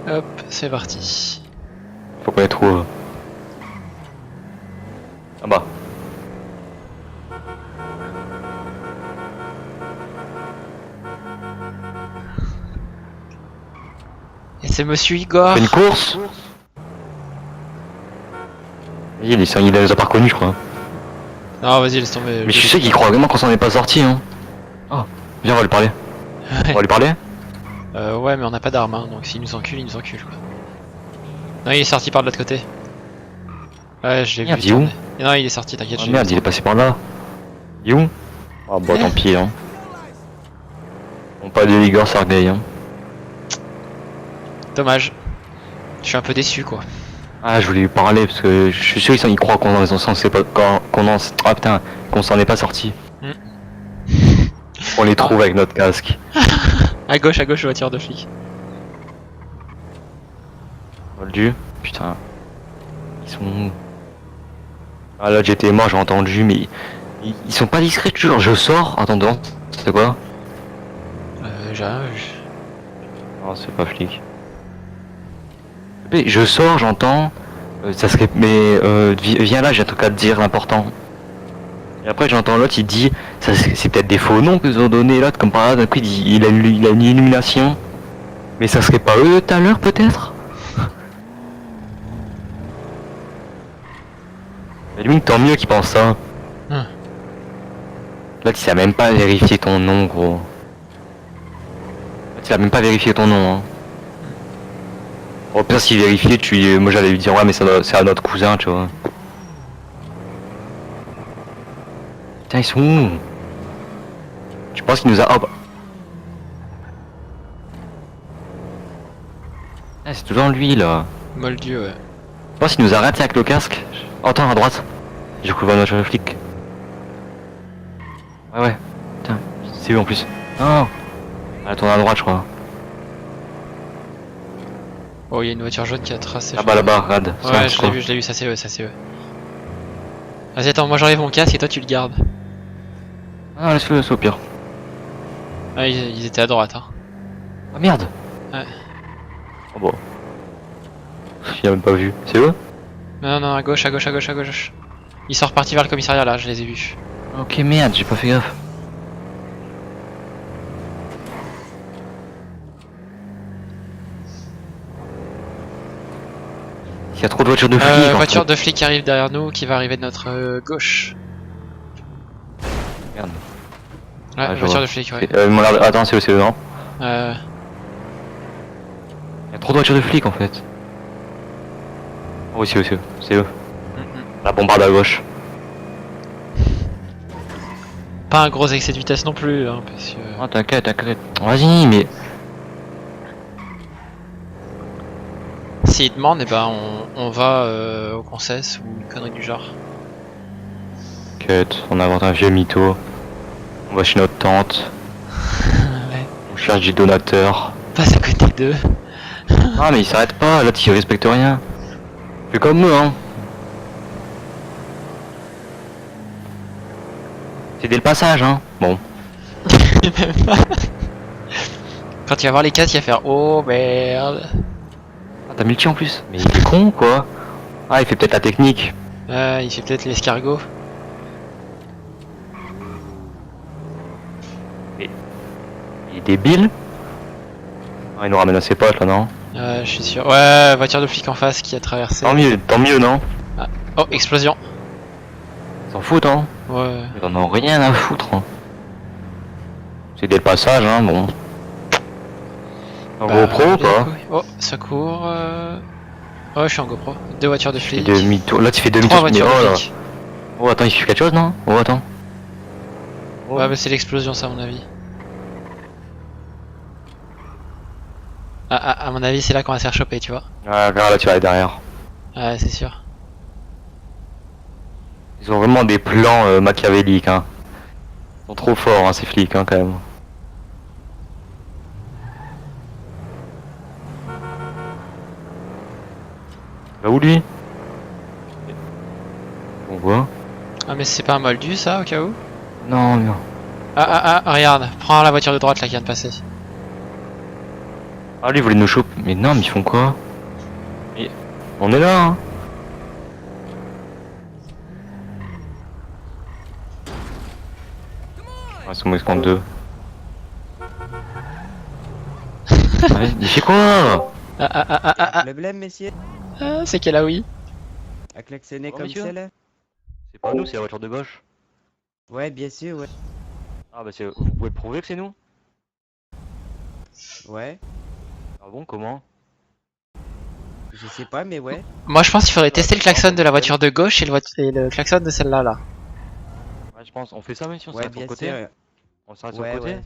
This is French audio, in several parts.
Hop, c'est parti. Faut qu'on les trouve. Ah bah. Et c'est Monsieur Igor. Fait une course. Il les a pas reconnus, je crois. Non, vas-y, laisse tomber. Mais je suis sûr qu'il croit vraiment qu'on s'en est pas sorti, hein. Oh, viens, on va lui parler. On va lui parler. Ouais, mais on n'a pas d'armes, hein, donc s'il nous encule, il nous encule, quoi. Non, il est sorti par de l'autre côté. Ouais, je l'ai Merde, vu il est où? tourner. Et non, il est sorti, t'inquiète, Oh je l'ai merde, vu il est passé par là. Il est où? Ah bah tant pis, hein. On parle de Igor Sergei, hein. Dommage. Je suis un peu déçu, quoi. Ah, je voulais lui parler parce que je suis sûr qu'ils croient qu'on s'en sait pas, ah putain, qu'on s'en est pas sorti. Mm. On les trouve avec notre casque. À gauche, voiture de flic. Moldu, putain. Ils sont où? Ah là j'étais mort, j'ai entendu, mais ils sont pas discrets, toujours. Je sors, attends, c'est quoi? J'ai rien vu. Non, c'est pas flic. Mais je sors, j'entends. Ça serait. Mais viens là, j'ai un truc à te dire l'important. Et après j'entends l'autre, il dit, c'est peut-être des faux noms que vous ont donné l'autre, comme par là, d'un coup il a une illumination. Mais ça serait pas eux tout à l'heure peut-être? Mais lui tant mieux qu'il pense ça. Là tu sais même pas vérifier ton nom, gros. Là tu as même pas vérifié ton nom, hein. Au pire s'il vérifiait, moi j'allais lui dire ouais mais c'est à notre cousin, tu vois. Putain ils sont où? Tu penses qu'il nous a... Oh bah... Ah, c'est toujours lui là. Moldu, ouais. Tu penses qu'il nous arrête avec le casque? Oh, attends, à droite. J'ai cru voir notre flic. Ouais. Putain, c'est eux en plus. Non. Elle tourne à droite je crois. Oh, il y a une voiture jaune qui a tracé. Ah bah là-bas, regarde. Ouais, je l'ai vu, ça c'est eux, Vas-y, attends, moi j'enlève mon casque et toi tu le gardes. Ah, laisse-le au pire. Ah, ils étaient à droite, hein. Ah merde. Ouais. Oh bon. Il a même pas vu. C'est eux? Non, à gauche. Ils sont repartis vers le commissariat là, je les ai vus. Ok merde, j'ai pas fait gaffe. Il y a trop de voitures de flics. Voiture de flic qui arrive derrière nous, qui va arriver de notre gauche. Merde. Ouais, Ah, je voiture vois. de flic, ouais. Attends, c'est eux, non? Il y a trop de voitures de flics en fait. Oh oui, c'est eux. La bombarde à gauche. Pas un gros excès de vitesse non plus, hein, parce que... Oh t'inquiète. Vas-y, mais... S'ils demandent, eh ben on va au concesse ou une connerie du genre. T'inquiète, on invente un vieux mytho. On va chez notre tante. Ouais. On cherche des donateurs. Passe à côté d'eux. Ah mais ils s'arrêtent pas, là ils respectent rien. Fais comme eux, hein. C'est dès le passage, hein. Bon. Quand tu vas voir les casques, il va faire oh merde. Ah t'as mis le tir en plus. Mais il est con quoi. Ah il fait peut-être la technique. Il fait peut-être l'escargot. Mais... il est débile. Ah il nous ramène à ses potes là, non? Je suis sûr. Ouais, voiture de flic en face qui a traversé. Tant mieux, non? Oh, explosion. Ils s'en foutent, hein. Ouais. Ils en ont rien à foutre, hein. C'est dès le passage, hein, bon. En GoPro, quoi. Oh, secours. Oh, je suis en GoPro. Deux voitures de flic. Là, tu fais demi-tour. Trois voitures de là. flic. Oh, attends, il fait quelque chose, non? Oh, attends. Ouais, bah c'est l'explosion, ça, à mon avis. À mon avis, c'est là qu'on va se faire choper, tu vois. Ah, regarde, là, tu vas aller derrière. Ouais, c'est sûr. Ils ont vraiment des plans machiavéliques, hein. Ils sont trop forts, hein, ces flics, hein, quand même. Bah où lui? On voit. Ah, mais c'est pas un moldu, ça, au cas où? Non, non. Regarde, prends la voiture de droite là qui vient de passer. Ah, lui, il voulait nous choper. Mais non, mais ils font quoi? Mais on est là, hein. Ah, c'est moi qui compte 2. Ouais, il fait quoi? Le blême, messieurs, C'est qu'elle a oui. à klaxonner Oh, comme monsieur. ça là. C'est pas nous, c'est la voiture de gauche. Ouais, bien sûr, ouais. Ah bah vous pouvez le prouver que c'est nous? Ouais, Ah bon, comment? je sais pas, mais ouais. Moi je pense qu'il faudrait tester le klaxon de la voiture de gauche et le klaxon de celle-là là. Ouais, je pense, on fait ça, monsieur, on Ouais, s'arrête sur bien le côté? sûr. On s'arrête sur le Ouais, côté? ouais.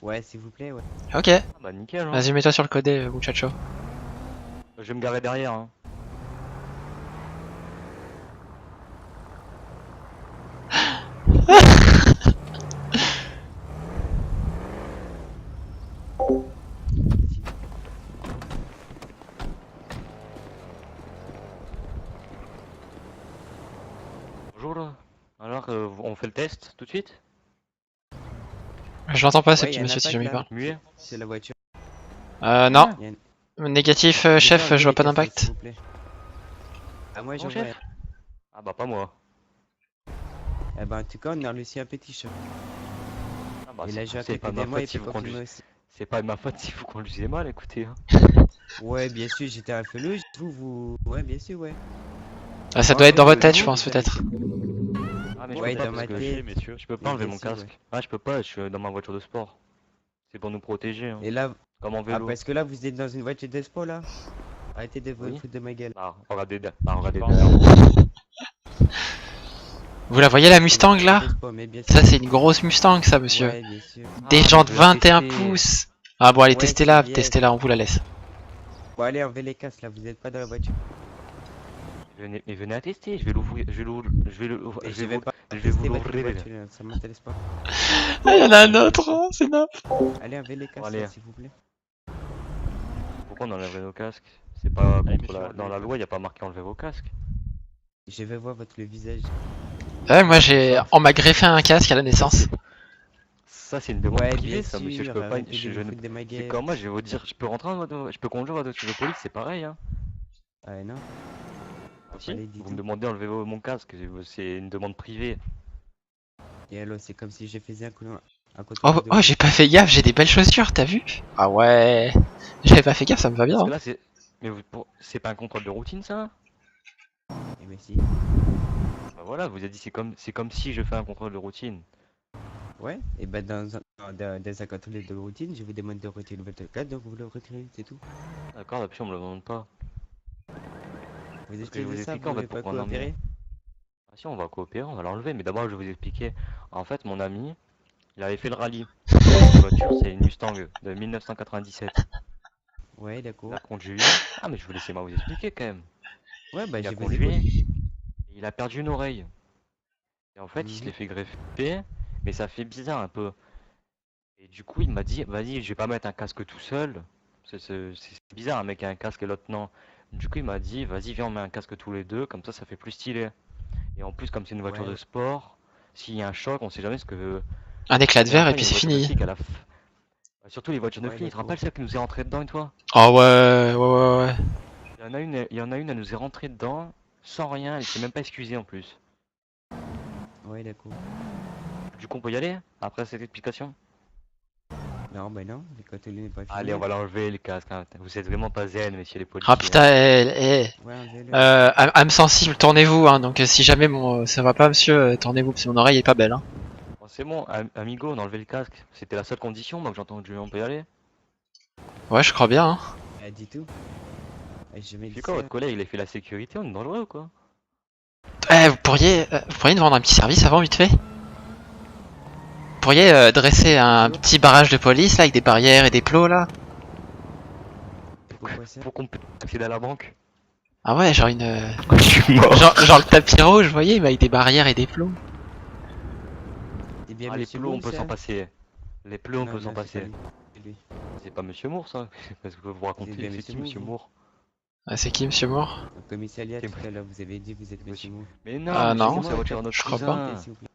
Ouais, s'il vous plaît, ouais. Ok, Ah bah nickel, hein. vas-y mets-toi sur le côté muchacho. Je vais me garer derrière, hein. Bonjour là. Alors, on fait le test tout de suite? Je l'entends pas ce Ouais, y petit a un monsieur si impact, jamais il là. parle. Muet? C'est la voiture. Non, Y a négatif Déjà, chef, enlevez je vois les pas casques, là, d'impact. s'il vous plaît. Ah, moi, Bon, j'en vois. chef? Ah bah pas moi. Eh ben, en tout cas, on a reçu un petit choc. Ah bah Et là, j'ai à c'est côté pas de ma moi, faute il si peut vous confirmer conduisez. aussi. C'est pas de ma faute si vous conduisez mal, écoutez, hein. Ouais, bien sûr, j'étais un peu louche. Ouais, bien sûr, ouais. Ah, ça Ah, doit être dans oui, votre tête oui, je pense vous peut-être. Ah mais je Ouais, peux pas dans parce ma que tête. je peux pas Mais enlever bien mon sûr, casque. ouais. Ah je peux pas, je suis dans ma voiture de sport. C'est pour nous protéger, hein. Et là, Comme en ah, vélo. parce que là, vous êtes dans une voiture de sport, là. Arrêtez de vous Oui. foutre de ma gueule. Regardez derrière vous. Vous la voyez la C'est une Mustang voiture là? de sport, mais bien sûr. Ça c'est une grosse Mustang ça monsieur. Ouais, bien sûr. Des Ah, jantes je vais la 21 tester. pouces. Ah bon allez Ouais, testez-la, c'est bien. testez-la, on vous la laisse. Bon, allez, enlevez les casques, là. Vous êtes pas dans la voiture. Venez à tester, je vais l'ouvrir, je Et vais je vais vous, pas je vais vous tester votre l'ouvrir. voiture, là. Ça m'intéresse pas. Ah y'en a un autre, hein, c'est naze. Allez, enlevez les Bon, casques, allez. là, s'il vous plaît. Pourquoi on enlèverait nos casques? C'est pas Allez, contre messieurs, dans la loi, y a pas marqué enlever vos casques. Je vais voir votre visage. Ouais moi on m'a greffé un casque à la naissance. Ça c'est une demande Ouais, privée, bien ça, monsieur. Je sûr. peux pas, Arrêtez de je vous ne. foutre de ma C'est gueule. comme moi, je vais vous dire, je peux rentrer je peux conduire en voiture de police, c'est pareil, hein. Ah, non. Ah, Faut si, pas les dire vous me tout. demandez d'enlever mon casque, c'est une demande privée. Et alors, c'est comme si je faisais un contrôle. Oh j'ai pas fait gaffe, j'ai des belles chaussures, t'as vu? Ah ouais. J'avais pas fait gaffe, ça me va bien. Parce que Hein. là c'est, mais c'est pas un contrôle de routine ça? Eh ben si. Bah voilà, vous avez dit c'est comme si je fais un contrôle de routine. Ouais, et ben dans un contrôle de routine, je vous demande de retirer votre carte, donc vous le retirez, c'est tout. D'accord, là-dessus on me le demande pas. Vous Parce que je vous expliquez ça, explique vous en fait voulez pas pourquoi on en met. coopérer? Ah si, on va coopérer, on va l'enlever, mais d'abord je vais vous expliquer. En fait, mon ami, il avait fait le rallye. Cette voiture, c'est une Mustang de 1997. Ouais, Il d'accord. a conduit. Ah, mais je vous laissez moi vous expliquer quand même. Ouais, bah Il a je vous conduit, écoute. et il a perdu une oreille. Et en fait, il se Mhm. l'est fait greffer, mais ça fait bizarre un peu. Et du coup, il m'a dit, vas-y, je vais pas mettre un casque tout seul. C'est bizarre, un mec a un casque et l'autre non. Du coup, il m'a dit, vas-y, viens, on met un casque tous les deux, comme ça fait plus stylé. Et en plus, comme c'est une voiture Ouais, de sport, s'il y a un choc, on sait jamais ce que. Un éclat de La verre dernière et fois, il y puis a une c'est voiture de fini. flic à la surtout les voitures de ouais, flic, tu te d'accord. rappelles celle qui nous est rentrée dedans une fois? Oh ouais. Il y en a une, elle nous est rentrée dedans, sans rien, elle s'est même pas excusée en plus. Ouais, d'accord. Du coup, on peut y aller, après cette explication? Non, bah non, le contrôle n'est pas fini. Allez, on va l'enlever le casque, hein. Vous êtes vraiment pas zen, messieurs les policiers. Ah putain, Ouais, enlevez-le. âme sensible, tournez-vous, hein, donc si jamais ça va pas monsieur, tournez-vous, parce que mon oreille est pas belle. Hein. Bon, c'est bon, amigo, on a enlevé le casque. C'était la seule condition, donc j'ai entendu, on peut y aller. Ouais je crois bien. Hein. Elle dit tout. Et je mets Puis quoi, votre collègue, il a fait la sécurité, on est dangereux ou quoi? Vous pourriez nous vendre un petit service avant vite fait? Vous pourriez dresser un petit barrage de police là avec des barrières et des plots là? Pourquoi ça? Pour qu'on puisse accéder à la banque. Ah ouais genre Je suis mort. genre le tapis rouge vous voyez mais avec des barrières et des plots. Eh bien, Ah, les monsieur plots, on Moon, peut ça? s'en passer. Les plots, on Non, peut s'en non, c'est pas passer. lui. C'est lui. C'est pas Monsieur Moore, ça? Parce que vous racontez, bien c'est Monsieur qui Monsieur Moore, Moore? Ah, c'est qui monsieur Moore? Au commissariat, C'est tout à l'heure, vous avez dit que vous êtes monsieur Moon. Mais non, Ah, Monsieur non. Moore, c'est la voiture de notre Je crois cousin. S'il vous plaît.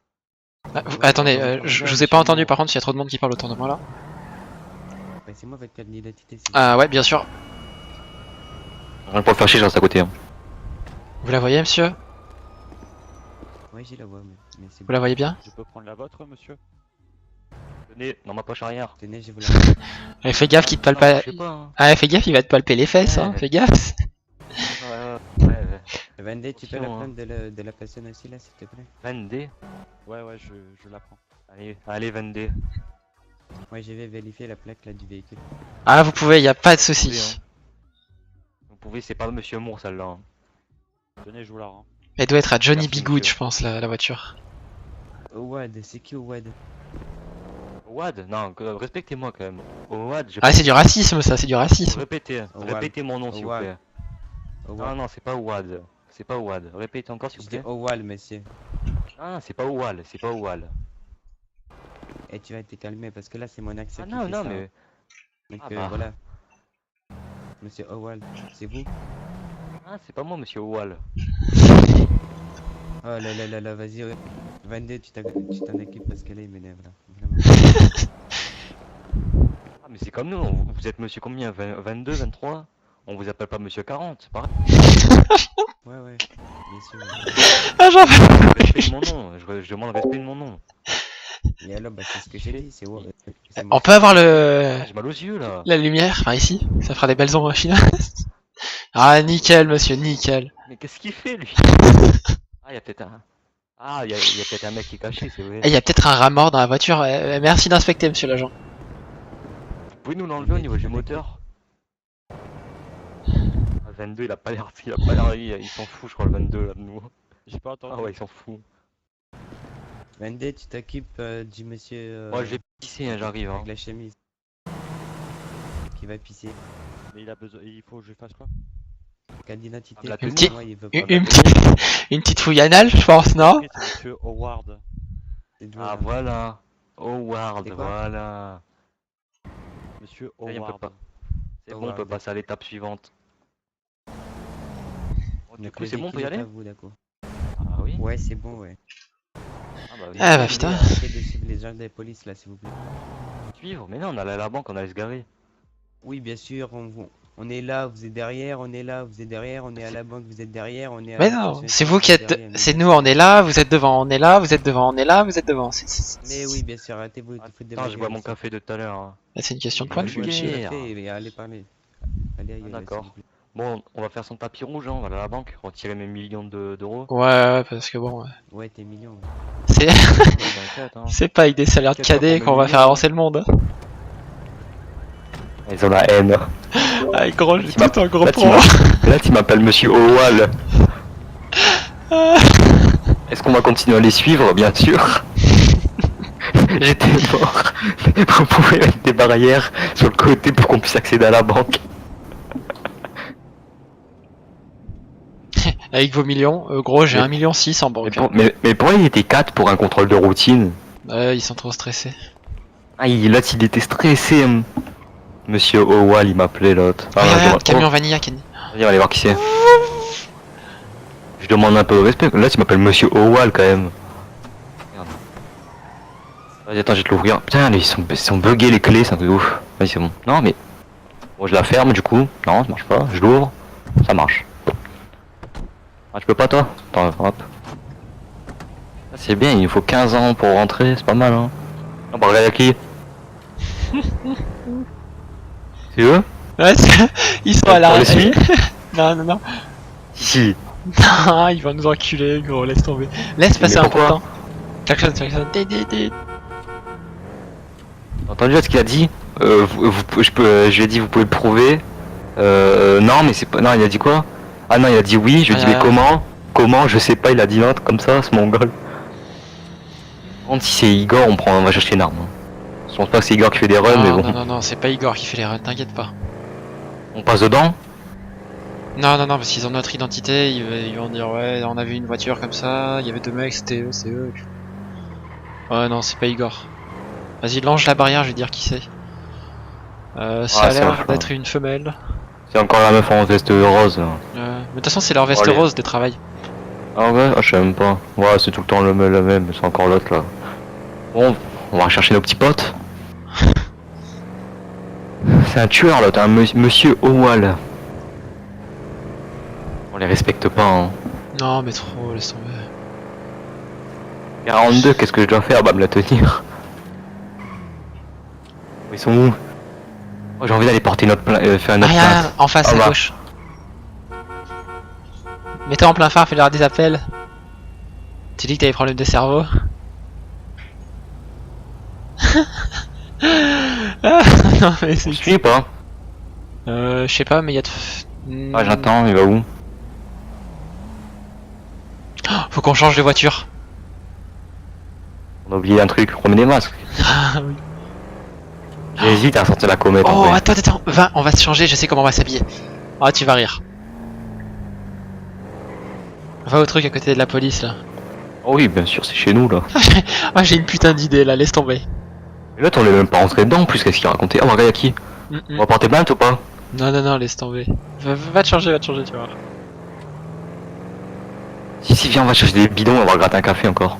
Attendez, ouais, je vous ai monsieur pas entendu Moore. par contre, il y a trop de monde qui parle autour de moi là. Passez-moi votre carte d'identité, s'il vous plaît. Ah ouais bien sûr. Rien pour le faire chier, je reste à côté. Hein. Vous la voyez, monsieur? Ouais, j'ai la voix, mais c'est Vous la voyez bien? Je peux prendre la vôtre, monsieur? Tenez, dans ma poche arrière. Tenez, je vous la. Fais gaffe qu'il te palpe Non, pas. je sais pas. Hein. Ah, fais gaffe, il va te palper les fesses, hein. Ouais. Fais gaffe. Ouais. Vendée, tu peux la Attention, prendre de la personne aussi là, s'il te plaît? 22. Ouais, je la prends. Allez, 22. Ouais, je vais vérifier la plaque là du véhicule. Ah, vous pouvez, y a pas de Vous pouvez, souci. hein. Vous pouvez, c'est pas Monsieur Moore celle-là. Hein. Tenez, je vous la rends. Elle doit être à Johnny Merci, Bigood, monsieur. je pense, la voiture. Owad, c'est qui Owad? Wad, non, respectez-moi quand même. Wad, je Ah, c'est du racisme, ça, c'est du racisme. Répétez mon nom s'il vous Owad. plaît. Non, Owad. non, c'est pas Wad. C'est pas Wad. Répétez encore s'il Je vous dis plaît. Owal, monsieur. Ah, c'est pas Owal, c'est pas Owal. Et tu vas te calmer parce que là, c'est mon accent Ah qui non, fait non, ça. mais. Donc Ah bah. voilà. Monsieur Owal, c'est vous? Ah, c'est pas moi, Monsieur Owal. Oh là là là là, vas-y. 22, tu t'en occupes parce que là, il m'énerve là. Vraiment. Ah, mais c'est comme nous, vous êtes Monsieur combien 22, 23 On vous appelle pas Monsieur 40, c'est pareil. Ouais, ouais, bien sûr. Ouais. Ah, j'en Respect de mon nom, je demande respect de mon nom. Et alors, bah, c'est ce que j'ai dit, c'est Owal. On peut avoir le... Ah, j'ai mal aux yeux là. la lumière par ici? Ça fera des belles ombres chinoises. Ah, nickel, monsieur, nickel. Mais qu'est-ce qu'il fait lui Ah, il y a peut-être un. Ah, il y a peut-être un mec qui est caché, c'est vrai. Et il y a peut-être un rat mort dans la voiture. Merci d'inspecter, monsieur l'agent. Vous pouvez nous l'enlever au niveau du moteur? Ah, 22, il a pas l'air, il s'en fout, je crois, le 22 là de nous. J'ai pas entendu. Ah ouais, il s'en fout. 22, tu t'occupes du monsieur. Moi, je vais pisser, hein, j'arrive. Hein. Avec la chemise. Qui va pisser. Mais il a besoin. Il faut que je fasse quoi? Carte d'identité. Ah, la pour tenue. moi, il veut Une, pas. une petite... une petite fouille anale, je pense, non? Ok, c'est monsieur Howard. C'est de Ah là. voilà. Howard, C'est quoi? voilà. Monsieur Ça y est, on peut Howard. pas. C'est bon, on Howard. peut passer à l'étape suivante. Bon, du Donc, coup, le c'est bon, on peut y véhicule est aller? à vous, d'accord. Ah oui. Ouais, c'est bon, ouais. Ah bah oui. Ah bah Vous putain. voulez arrêter de suivre les gens de la police là, s'il vous plaît. Suivre. Mais non, on allait à la banque, on allait se garer. Oui, bien sûr, on est là, vous êtes derrière, on est là, vous êtes derrière, on est à la banque, vous êtes derrière, on est à Mais la non, station c'est essence, vous qui êtes... derrière, mais C'est bien nous, sûr. on est là, vous êtes devant, on est là, vous êtes devant, on est là, vous êtes devant. Mais oui, bien sûr, arrêtez-vous de foutre de Attends, ma je bois gueule mon ici. café de tout à l'heure. Hein. C'est une question de Ah, point de je vue. suis Bois le fier. café et allez parler. Allez ailleurs, là, d'accord. s'il vous plaît. Bon, on va faire son tapis rouge, hein. On va aller à la banque, retirer mes millions d'euros. Ouais, parce que bon, Ouais, t'es mignon. Ouais. c'est... T'inquiète, hein. c'est pas avec des salaires de T'inquiète pas cadets pour qu'on va mes faire millions. avancer le monde. Ils ont la haine. Ah, gros, j'ai Tu m'as- tout un gros là, tu pro. Là, tu m'appelles Monsieur Owal. Est-ce qu'on va continuer à les suivre? Bien sûr. J'étais mort. Vous pouvez mettre des barrières sur le côté pour qu'on puisse accéder à la banque. Avec vos millions, gros, j'ai Mais- 1,6 million en Mais, banque. mais pourquoi il était 4 pour un contrôle de routine? Ils sont trop stressés. Ah, là, il était stressé. Monsieur Owal, il m'appelait l'autre. Ah, Regarde, je regarde, demande- camion vanilla, Kenny. Vas-y, on va aller voir qui c'est. Je demande un peu de respect. Là, tu m'appelles Monsieur Owal quand même. Merde. Vas-y, attends, je vais te l'ouvrir. Putain, ils sont buggés les clés, c'est un truc de ouf. Vas-y, c'est bon. Non, mais. Bon, je la ferme du coup. Non, ça marche pas. Je l'ouvre. Ça marche. Ah, tu peux pas, toi? Attends, hop. Ah, c'est bien, il nous faut 15 ans pour rentrer, c'est pas mal, hein. On va regarder qui. C'est eux? Ouais, ils sont à On les l'arrêt. suit? Non, non, non. Si. Non, ils vont nous enculer, gros, laisse tomber. Laisse passer Mais un peu de pourquoi temps. Klaxon, klaxon. T'as entendu ce qu'il a dit? Je lui ai dit vous pouvez le prouver. Non mais c'est pas. Non il a dit quoi? Ah non il a dit oui, je lui ai dit mais comment? Comment? Je sais pas, il a dit non comme ça, ce mongol. Par contre si c'est Igor on va chercher une arme. Hein. Je pense pas que c'est Igor qui fait des runs mais Non, bon. non, non, non, c'est pas Igor qui fait les runs, t'inquiète pas. On passe dedans? Non, non, non, parce qu'ils ont notre identité, ils vont dire ouais, on avait une voiture comme ça, il y avait deux mecs, c'était eux, c'est eux. Ouais, non, c'est pas Igor. Vas-y, lance la barrière, je vais dire qui c'est. Ça a c'est l'air vachement. d'être une femelle. C'est encore la meuf en veste rose. Là. Mais de toute façon, c'est leur veste Allez. rose de travail. Ah ouais? Ah je sais même pas. Ouais c'est tout le temps le même, c'est encore l'autre là. Bon, on va chercher nos petits potes. C'est un tueur là, t'as un monsieur Owal. les respecte pas, hein. Non, mais trop, laisse tomber. 42, qu'est-ce que je dois faire? Bah, me la tenir. Ils sont où? Oh, j'ai envie d'aller porter notre faire Ah, notre regarde, plainte. en face, Ah, à bah. gauche. Mets-toi en plein phare, fais-leur des appels. Tu dis que t'as des problèmes de cerveau. Ah, non, mais On c'est... suit ou pas? Je sais pas, mais il y a... Ah, j'attends, il va où? Faut qu'on change de voiture. On a oublié un truc, remet des masques. Ah, oui. J'hésite à sortir la comète en Oh, vrai. attends, va, on va se changer, je sais comment on va s'habiller. Ah, tu vas rire. Va au truc à côté de la police, là. Oh oui, bien sûr, c'est chez nous là. Ah, j'ai une putain d'idée, là, laisse tomber. Et là, on est même pas rentré dedans en plus, qu'est-ce qu'il racontait? Oh, regarde, y'a qui? On va porter plainte ou pas? Non, laisse tomber. Va te changer, tu vas voir. Si, viens, on va chercher des bidons, on va gratter un café encore.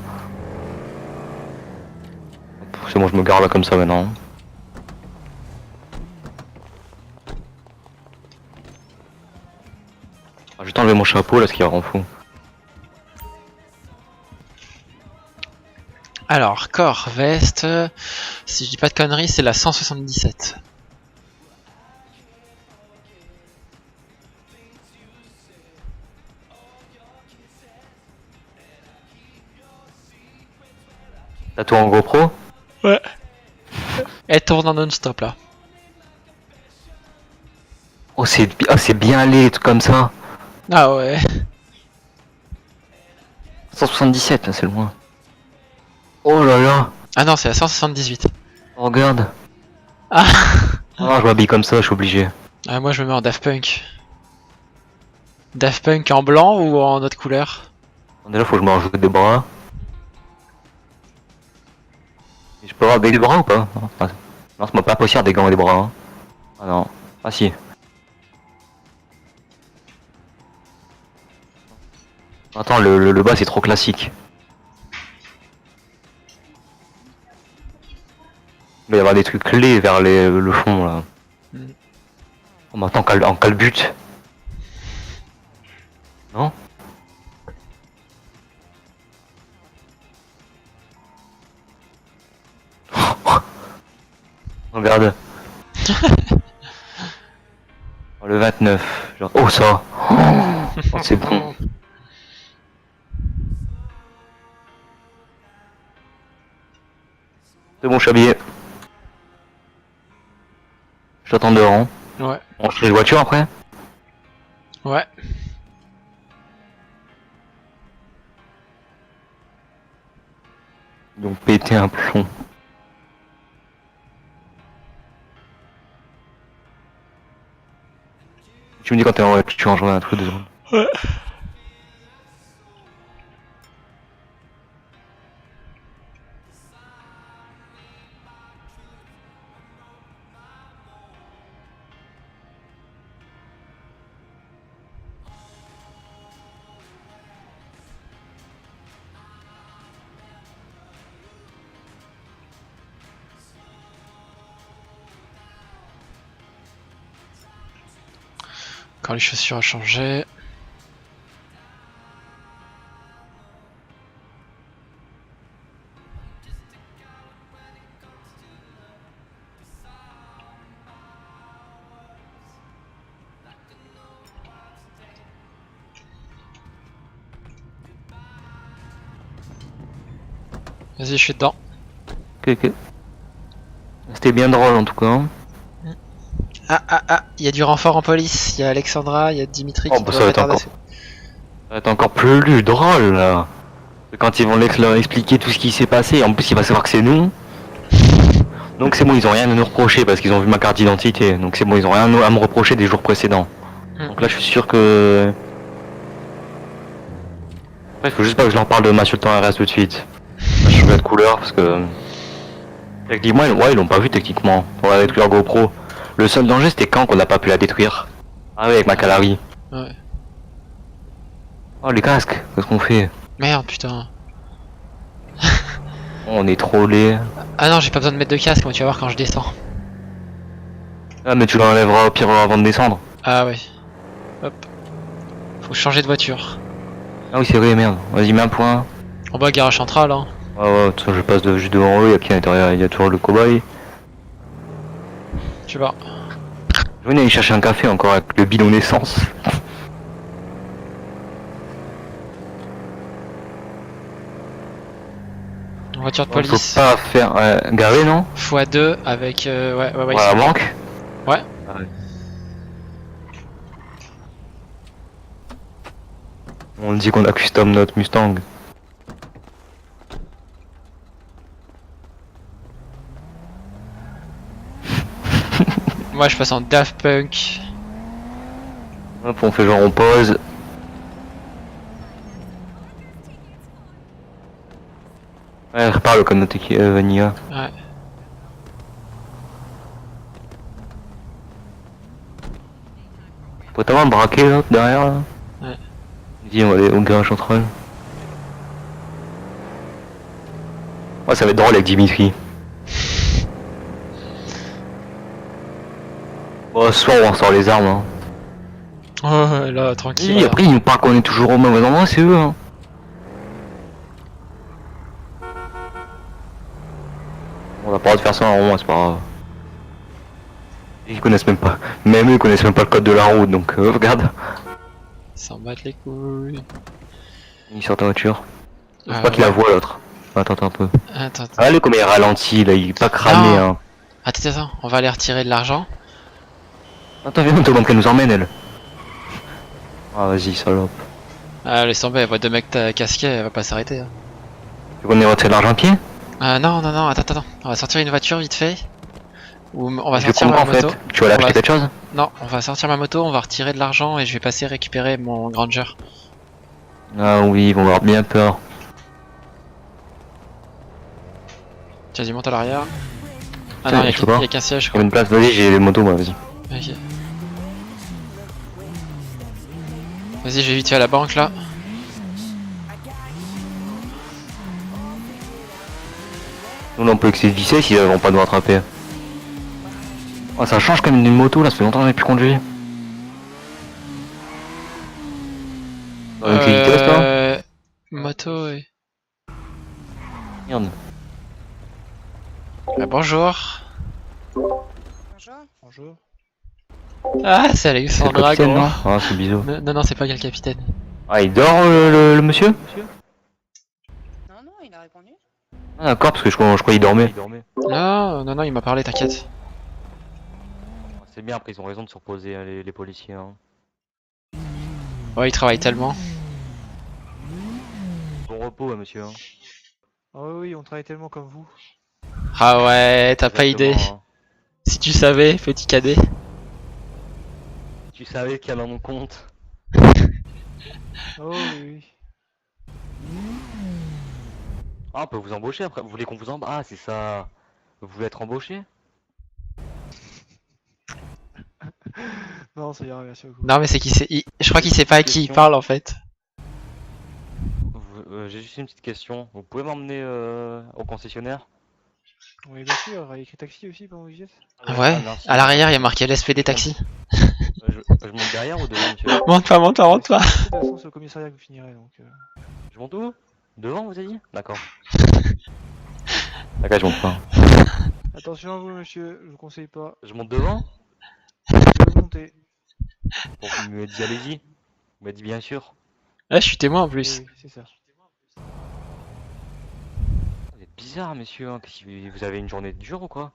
C'est bon, je me gare là comme ça maintenant. Ah, je vais t'enlever mon chapeau là, ce qui rend fou. Alors, corps, veste... Si je dis pas de conneries, c'est la 177. T'as tout en GoPro? Ouais. Elle tourne en non-stop, là. Oh, c'est bien allé, tout comme ça. Ah ouais. 177, là, c'est le moins. Oh là là. Ah non, c'est la 178. Oh, regarde. Ah. Ah, je m'habille comme ça, je suis obligé. Ah, moi je me mets en Daft Punk. Daft Punk en blanc ou en autre couleur? Déjà, faut que je me rajoute des bras. Et je peux avoir des bras ou pas? Non, c'est pas possible des gants et des bras. Hein. Ah non. Ah si. Attends, le bas c'est trop classique. Il va y avoir des trucs clés vers le fond là. Oh, mais attends, en calbute. Non? Regarde. Oh, le 29. Genre... Oh ça. Oh, c'est bon. C'est bon, je suis habillé. Je t'attends dehors. Ouais. On change les voitures après? Ouais. Donc péter un plomb. Tu me dis quand t'es en voiture, tu rejoins un truc de secondes. Ouais. Quand les chaussures ont changé. Vas-y, je suis dedans. Ok. C'était bien drôle en tout cas. Ah, il y a du renfort en police. Il y a Alexandra, il y a Dimitri Oh qui bah doit ça va être retarder. encore... Ça va être encore plus drôle là. Quand ils vont leur expliquer tout ce qui s'est passé, en plus il va savoir que c'est nous. Donc c'est bon, ils ont rien à nous reprocher parce qu'ils ont vu ma carte d'identité. Donc c'est bon, ils ont rien à me reprocher des jours précédents. Donc là je suis sûr que... Après, il faut juste pas que je leur parle de m'insultant RS tout de suite. Je changerai de couleur parce que... Techniquement, ils l'ont pas vu techniquement. On va détruire GoPro. Le seul danger c'était quand qu'on n'a pas pu la détruire. Ah ouais, avec ma calarie. Ouais. Oh les casques, qu'est-ce qu'on fait? Merde, putain. On est trollé. Ah non, j'ai pas besoin de mettre de casque, moi tu vas voir quand je descends. Ah mais tu l'enlèveras au pire avant de descendre. Ah ouais. Hop. Faut changer de voiture. Ah oui, c'est vrai, merde. Vas-y, mets un point. En bas, garage central, hein. Ah ouais, de toute façon, je passe juste devant eux, il y a qui à l'intérieur? Il y a toujours le cobaye. Tu vas. Je venais aller chercher un café encore avec le bidon d'essence. Voiture de Faut police. pas faire garer, non? x2 avec... ouais, Ouais, à manque. Ouais. Ah ouais. On dit qu'on a custom notre Mustang. Moi, je passe en Daft Punk. Hop, on fait genre on pose. Ouais, répare le code noté Vanilla. Ouais. Faut t'avoir braqué là, derrière là. Ouais. Dis, on va aller au garage central. Ouais, ça va être drôle avec Dimitri. Bon, ce soir on sort les armes. Hein. Oh, là, tranquille. Et après, ils nous parlent qu'on est toujours au même endroit, c'est eux. Hein. On a pas le droit de faire ça en rond, c'est pas grave. Ils connaissent même pas. Même eux, ils connaissent même pas le code de la route, donc regarde. S'en battent les couilles. Il sort ta voiture. Je Ah, crois qu'il ouais. la voit l'autre. Attends un peu. Attends. Ah, le comme il est ralenti, là, il est pas cramé. Non. Hein. Attends, on va aller retirer de l'argent. Attends, viens, on te demande qu'elle nous emmène, elle. Ah, vas-y, salope. Ah, laisse tomber, elle voit deux mecs casqués, elle va pas s'arrêter. Hein. Tu veux qu'on ait retiré de l'argent à pied? Non, attends. On va sortir une voiture vite fait. Ou on va Je sortir comprends ma en fait. moto. Tu vas On l'acheter va- quelque chose? Non, on va sortir ma moto, on va retirer de l'argent et je vais passer récupérer mon Granger. Ah oui, ils vont avoir bien peur. Tiens, monte à l'arrière. Ah Tiens, non, je peux pas. y a qu'un siège, je Il y crois. a une place, vas-y, j'ai les motos, moi, vas-y. Ok. Vas-y, je vais vite fait à la banque là. Nous, là, on peut que c'est visser s'ils vont pas nous rattraper. Oh, ça change quand même d'une moto, là, ça fait longtemps qu'on n'a plus conduit. Dans quelle vitesse, là? Moto et... Merde. bonjour. Bonjour. Bonjour. Ah, c'est C'est le Alexandra, capitaine, gros. non? Ah, c'est bisous. Non, c'est pas quel capitaine. Ah, il dort, le monsieur? Non, il a répondu. Ah, d'accord, parce que je crois qu'il dormait. Non, il m'a parlé, t'inquiète. C'est bien, après, ils ont raison de se reposer, hein, les policiers. Hein. Ouais, il travaille tellement. Bon repos, monsieur. Hein. Ah oui, on travaille tellement comme vous. Ah ouais, t'as pas idée. Exactement, hein. Si tu savais, petit cadet. Tu savais qu'il y a dans mon compte. Oh oui. Ah, on peut vous embaucher après. Vous voulez qu'on vous embauche? Ah, c'est ça. Vous voulez être embauché? Non, ça ira, merci beaucoup. Non, mais c'est qu'il sait. Je crois qu'il sait pas à qui il parle en fait. J'ai juste une petite question. Vous pouvez m'emmener au concessionnaire? Oui, bien sûr, il y a écrit taxi aussi pendant que vous y êtes. Ouais, merci. à l'arrière, il y a marqué l'SPD taxi. Je monte derrière ou devant, monsieur? Monte pas. De toute façon, c'est au commissariat que vous finirez donc. Je monte où? Devant, vous avez dit? D'accord. D'accord, je monte pas. Attention à vous, monsieur, je vous conseille pas. Je monte devant? Vous pouvez monter. Bon, vous me dit allez-y. Vous m'avez dit bien sûr. Là, je suis témoin en plus. Oui, c'est ça. Vous êtes bizarre, monsieur. Hein. Vous avez une journée dure ou quoi?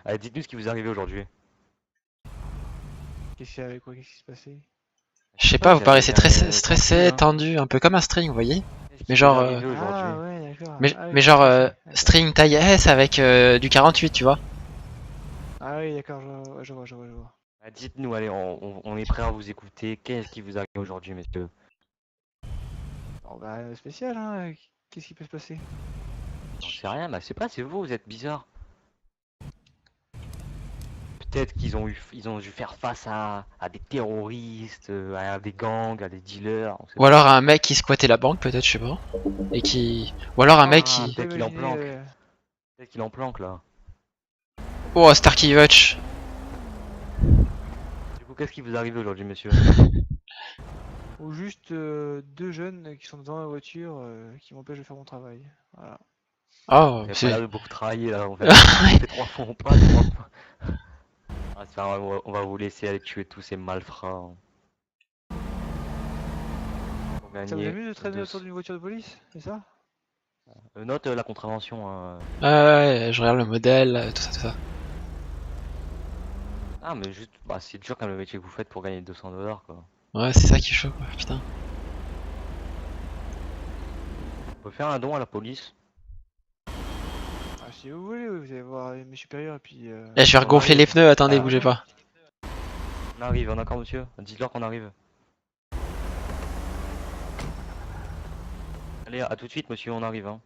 Allez, dites-nous ce qui vous est arrivé aujourd'hui. Qu'est-ce qu'il y avait, quoi? Qu'est-ce qui se passait? Je sais pas, vous paraissez très Tranquille, stressé, hein. tendu, un peu comme un string, vous voyez. Qu'est-ce qui Mais vous genre, est arrivé aujourd'hui? Ah ouais, d'accord. Mais, Ah, oui, mais genre, d'accord. string taille S avec du 48, tu vois. Ah oui, d'accord, je vois. Ah, dites-nous, allez, on est prêt à vous écouter. Qu'est-ce qui vous arrive aujourd'hui, messieurs? Bon bah, spécial, hein. Qu'est-ce qui peut se passer? J'en sais rien, bah c'est pas, c'est vous êtes bizarre. Peut-être qu'ils ont dû faire face à des terroristes, à des gangs, à des dealers. On sait Ou alors un mec qui squattait la banque, peut-être, je sais pas. Et qui. Ou alors un mec qui. peut-être qu'il en Imaginez, planque. Peut-être qu'il en planque là. Oh, Starkey Hutch. Du coup, qu'est-ce qui vous arrive aujourd'hui, monsieur? Ou juste deux jeunes qui sont dans la voiture qui m'empêchent de faire mon travail. Voilà. Oh, On a pas c'est... l'air de beaucoup travailler là, on fait 3 fois en pas, 3 fois. Ah, c'est pas grave, on va vous laisser aller tuer tous ces malfrats. Pour Ça vous gagner amuse de traîner deux- autour d'une voiture de police, c'est ça? Note la contravention. Ouais, je regarde le modèle, tout ça, tout ça. Ah, mais juste, bah, c'est dur quand même le métier que vous faites pour gagner 200 $ quoi. Ouais, c'est ça qui est chaud, quoi, putain. On peut faire un don à la police. Ah, si vous voulez, oui, vous allez voir mes supérieurs et puis... Là, je vais On regonfler les arrive. pneus, attendez, Ah, bougez pas. On arrive, d'accord monsieur? Dites-leur qu'on arrive. Allez, à tout de suite monsieur, on arrive hein.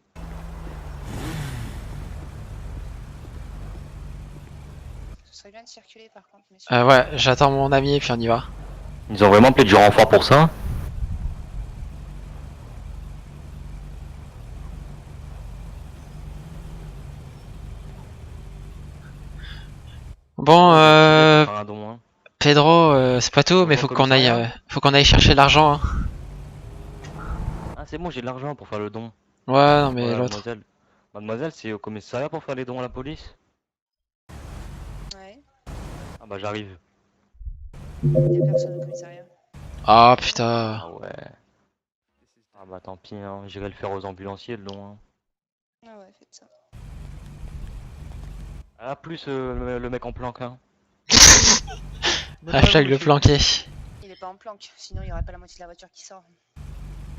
Ce serait bien de circuler par contre, messieurs. Ouais, j'attends mon ami et puis on y va. Ils ont vraiment appelé du renfort pour ça? Bon, Faire un don, hein. Pedro, c'est pas tout, mais Au faut qu'on aille chercher l'argent, hein. Ah c'est bon, j'ai de l'argent pour faire le don. Ouais, non, mais Voilà, l'autre. mademoiselle. Mademoiselle, c'est au commissariat pour faire les dons à la police? Ouais, Ah bah j'arrive. il y a personne au commissariat. Ah, putain. Ah ouais. Ah bah tant pis, hein. J'irai le faire aux ambulanciers le don. Hein. Ah ouais, faites ça. Ah plus le mec en planque hein. Hashtag le planqué. Il est pas en planque, sinon il y aurait pas la moitié de la voiture qui sort.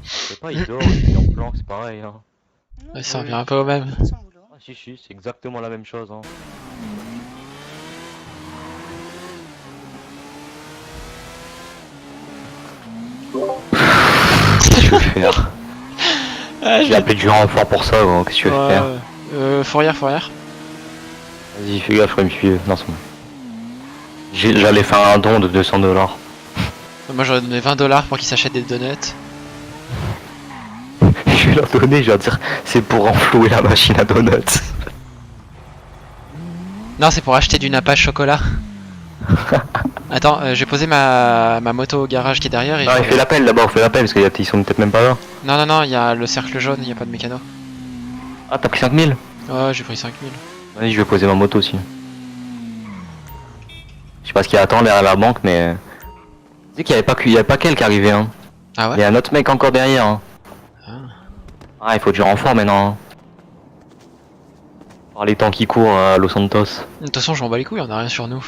Je sais pas, il dort, il est en planque, c'est pareil hein. Non, Ouais, ça il revient un peu au même. fait son boulot. Ah si si, c'est exactement la même chose hein. Qu'est-ce que tu veux faire? Ah, J'ai appelé du renfort pour ça, gros. Qu'est-ce que tu veux faire? Fourrière. Vas-y, fais gaffe, je vais me suivre. Non, c'est bon. J'allais faire un don de 200 $. Moi, j'aurais donné 20 $ pour qu'ils s'achètent des donuts. Je vais leur donner, je vais leur dire c'est pour renflouer la machine à donuts. Non, c'est pour acheter du nappage chocolat. Attends, je vais poser ma moto au garage qui est derrière et Non, je il fait l'appel d'abord, fais l'appel parce qu'ils sont peut-être même pas là. Non, il y a le cercle jaune, il y a pas de mécano. Ah, t'as pris 5000? Ouais, j'ai pris 5000. Vas-y, je vais poser ma moto aussi. Je sais pas ce qu'il y a à attendre derrière la banque, mais. Tu sais qu'il y avait pas qu'elle qui arrivait, hein. Ah Il y ouais? a un autre mec encore derrière, hein. Ah. Ah, il faut du renfort maintenant. Hein. Par les temps qui courent à Los Santos. De toute façon, je m'en bats les couilles, on a rien sur nous.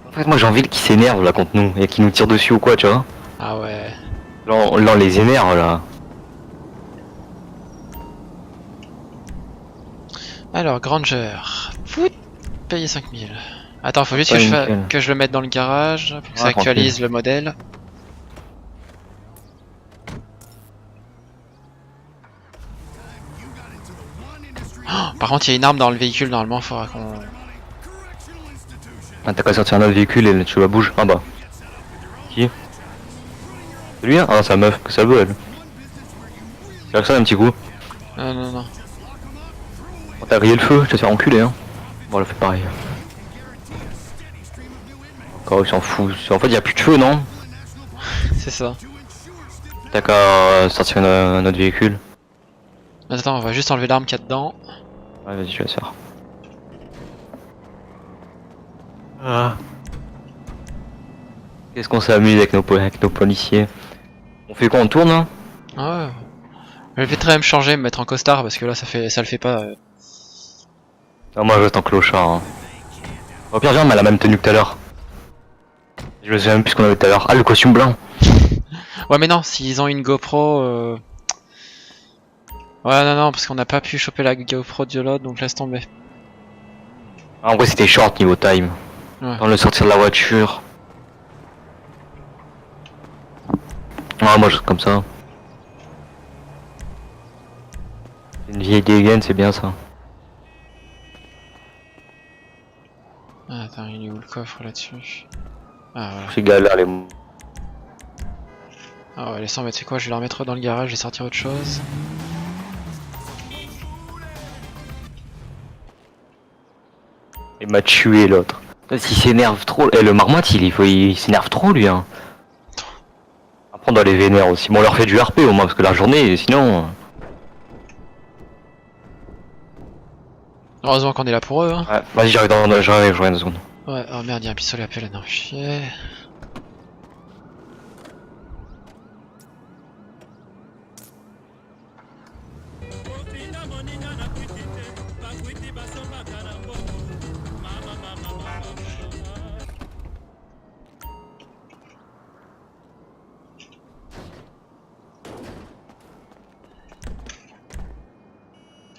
En fait, moi j'ai envie qu'ils s'énervent là contre nous et qu'ils nous tirent dessus ou quoi, tu vois. Ah ouais. Là, on les énerve là. Alors, Granger. Fout, payer 5000. Attends, faut juste Ouais, que nickel. je le mette dans le garage pour que ça Ouais, actualise tranquille. le modèle. Oh, par contre, il y a une arme dans le véhicule, normalement, faudra qu'on... Ah, t'as qu'à sortir un autre véhicule et tu la bouges. Ah bah. Qui? C'est lui hein? Ah, c'est la meuf, que ça veut elle. C'est vrai que ça un petit coup. Non. Oh, t'as grillé le feu, je te fais enculer hein. Bon, elle a fait pareil. Encore, il s'en fout. En fait, il y a plus de feu, non? C'est ça. T'as qu'à sortir un autre véhicule. Attends, on va juste enlever l'arme qu'il y a dedans. Ouais, vas-y, je vais la faire. Ah. Qu'est-ce qu'on s'amuse avec nos policiers. On fait quoi, on tourne hein? Ah ouais. Je vais peut-être même changer, me mettre en costard parce que là, ça le fait pas. Non, moi je reste en clochard. Hein. Au pire, viens, on a la même tenue que tout à l'heure. Je me souviens même plus ce qu'on avait tout à l'heure. Ah, le costume blanc. Ouais, mais non, s'ils ont une GoPro. Ouais, non, parce qu'on n'a pas pu choper la GoPro de l'autre, donc laisse tomber. Ah, en vrai, c'était short niveau time. Ouais. Dans le sortir de la voiture. Ah, moi je reste comme ça. Une vieille dégaine, c'est bien ça. Ah, attends, il est où le coffre là-dessus? Ah, voilà. C'est galère les. Ah ouais, laisse tomber, tu sais quoi, je vais la remettre dans le garage, je vais sortir autre chose. Il m'a tué l'autre. S'il s'énerve trop, et le marmotte il s'énerve trop lui hein. Après on doit les vénère aussi. Bon on leur fait du RP au moins parce que la journée sinon. Heureusement qu'on est là pour eux, hein. Ouais, vas-y j'arrive 2 secondes. Ouais, oh merde, y'a un pistolet à paix là-dedans, chier.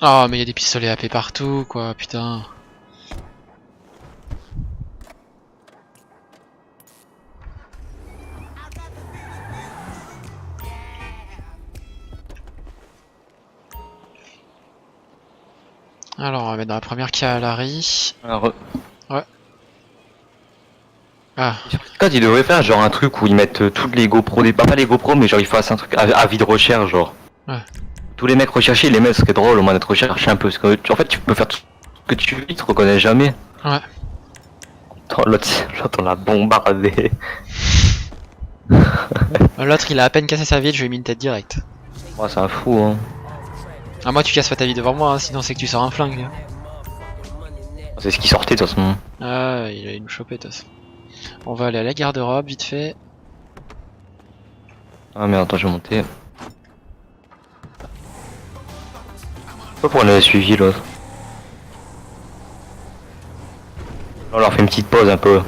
Oh, mais y'a des pistolets à paix partout, quoi, putain. Alors, on va mettre dans la première qui a Larry. Alors, Ah, quand ils devraient faire genre un truc où ils mettent toutes les GoPro, pas les GoPro mais genre ils fassent un truc avis de recherche genre. Ouais. Tous les mecs recherchés, les mecs ce serait drôle au moins d'être recherché un peu parce que en fait tu peux faire tout ce que tu veux, ils te reconnaissent jamais. ouais. Attends, l'autre on l'a bombardé. L'autre, il a à peine cassé sa vie, je lui ai mis une tête directe. Moi c'est un fou hein. Ah, moi, tu casses pas ta vie devant moi, hein, sinon c'est que tu sors un flingue. C'est ce qui sortait de toute façon. Ah, il a une choper, de toute façon. On va aller à la garde-robe, vite fait. Ah mais attends je vais monter. Pourquoi on avait suivi l'autre? On leur fait une petite pause un peu.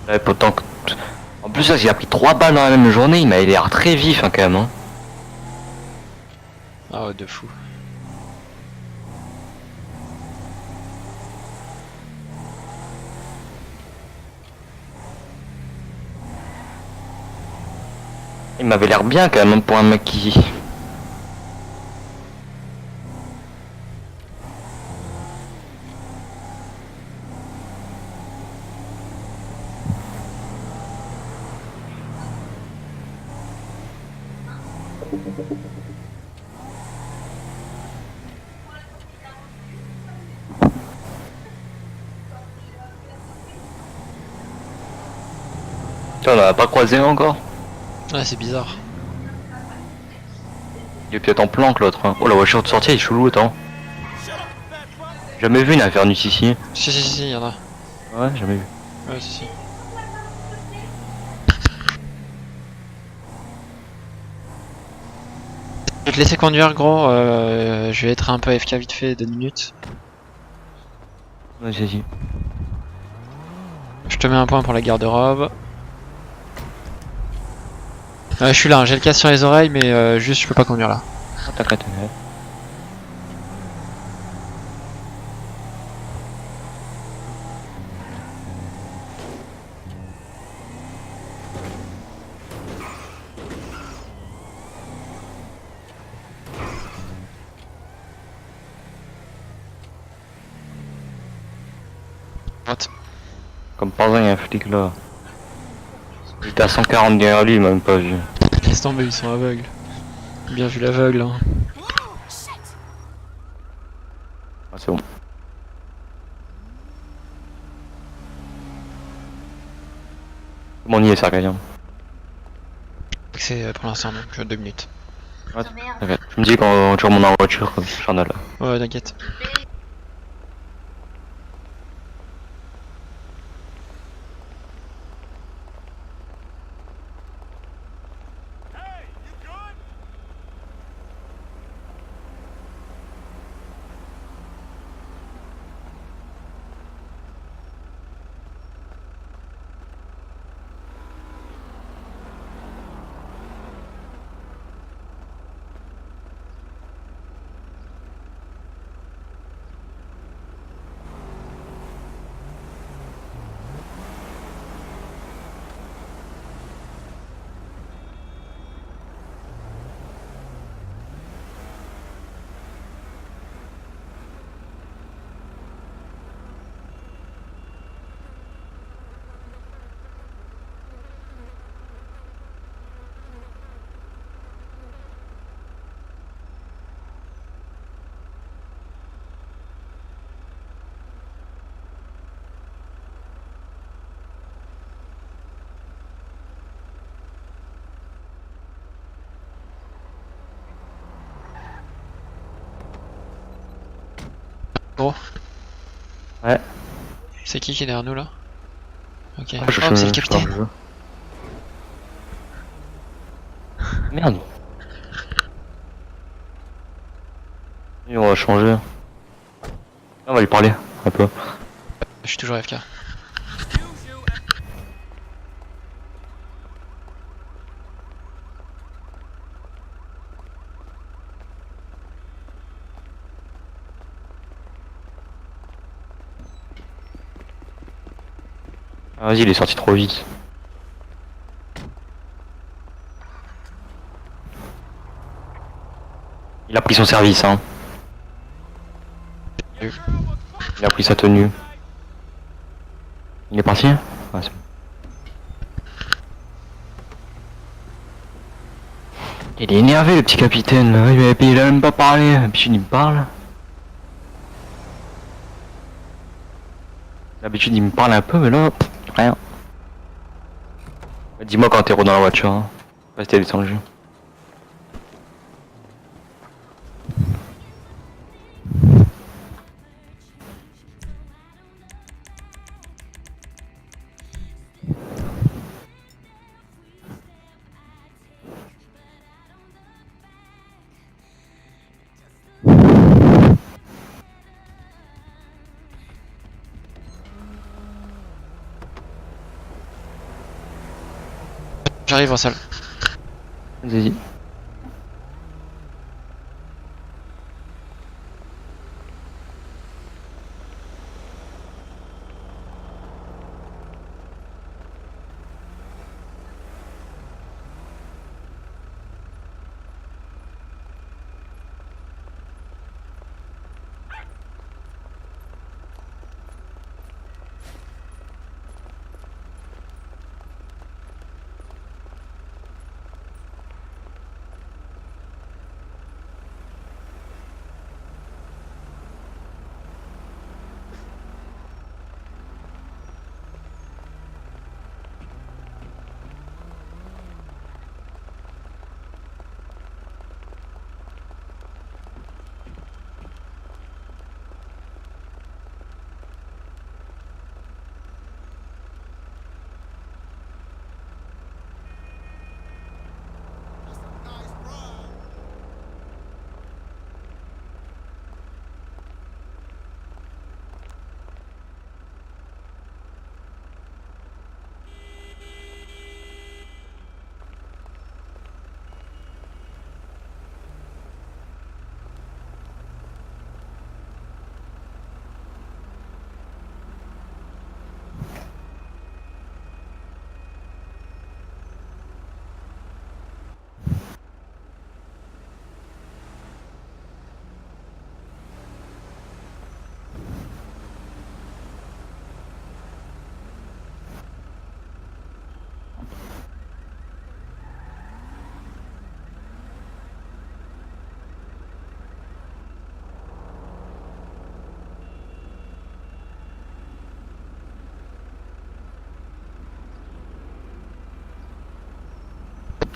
Ouais, pourtant que... En plus là il a pris 3 balles dans la même journée, il m'a l'air très vif hein, quand même hein. Ah, ouais, de fou. Il m'avait l'air bien quand même pour un mec qui... Tiens, on l'a pas croisé encore. Ouais, c'est bizarre. Il est peut-être en planque l'autre hein. Oh la voiture de sortie elle est chelou attends. Jamais vu une Avernus ici. Si, y'en a. Ouais jamais vu. Ouais, si. Je vais te laisser conduire, gros. Je vais être un peu AFK vite fait, 2 minutes. Vas-y. Je te mets un point pour la garde-robe. Je suis là, hein, j'ai le casque sur les oreilles, mais juste je peux pas conduire là. Ah, t'inquiète. What? Comme par hasard il y a un flic là. J'étais à 140 derrière lui, il m'a même pas vu. Laisse tomber, ils sont aveugles. Bien vu l'aveugle, hein. Ah c'est bon. Bon, on y est, Sargalien. C'est pour l'instant, donc 2 minutes. T'inquiète. Tu me dis quand tu remontes en voiture, j'en ai là. Ouais, t'inquiète. Gros. Ouais. C'est qui est derrière nous là? Ok. Ah, Oh, c'est le capitaine. Merde. Et on va changer. On va lui parler un peu. Je suis toujours AFK. Ah, vas-y, il est sorti trop vite. Il a pris son service, hein. Il a pris sa tenue. Il est parti? Ouais, c'est bon. Il est énervé le petit capitaine là, il a même pas parlé, et puis il me parle. D'habitude il me parle un peu mais là, rien. Dis-moi quand t'es dans la voiture, hein. Restez descendu. J'arrive en salle. Vas-y.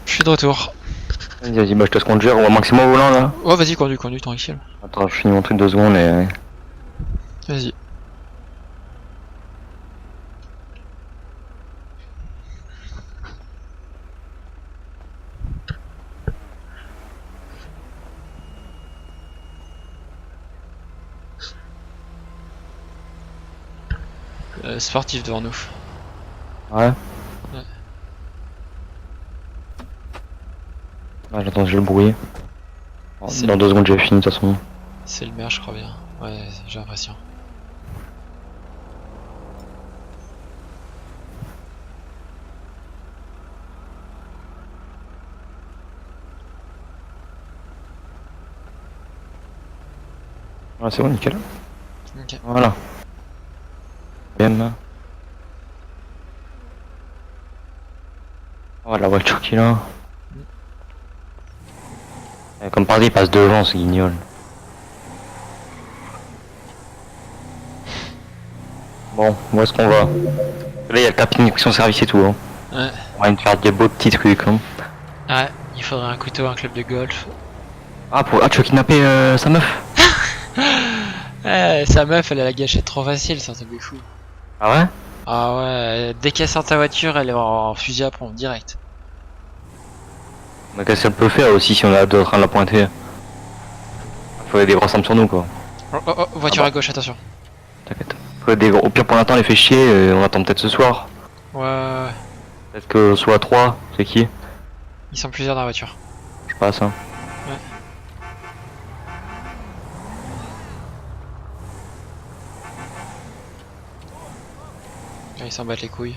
Je suis de retour. Vas-y, bah je te laisse conduire au maximum au volant là. Oh, vas-y, conduis, tranquille. Attends, je finis mon truc 2 secondes et... Vas-y. Sportif devant nous. Ouais. Ouais. Ah, j'attends, j'ai le bruit. C'est Dans le- 2 secondes j'ai fini de toute façon. C'est le maire, je crois bien. Ouais, j'ai l'impression. Ouais, c'est bon, nickel. Ok. Voilà. Bien. Oh, la voiture qu'il a. Comme par il passe devant ce guignol. Bon, où est-ce qu'on va? Là, il y a le tapis de son service et tout. Hein. Ouais. On va me faire des beaux petits trucs. Hein. Ouais, il faudrait un couteau, un club de golf. Ah, tu veux kidnapper sa meuf? Eh, sa meuf, elle a la gâchette trop facile, c'est un truc de fou. Ah ouais? Ah ouais, dès qu'elle sort ta voiture, elle est en fusil à pompe, direct. Mais qu'est-ce qu'elle peut faire aussi si on a deux en train de la pointer? Faut des gros samples sur nous quoi. Oh, oh, oh, voiture Ah bah. à gauche, attention. T'inquiète. Au pire pour l'instant elle fait chier, on attend peut-être ce soir. Ouais, ouais, ouais. Peut-être que soit 3, c'est qui? Ils sont plusieurs dans la voiture. Je passe hein. Ouais, ils s'en battent les couilles.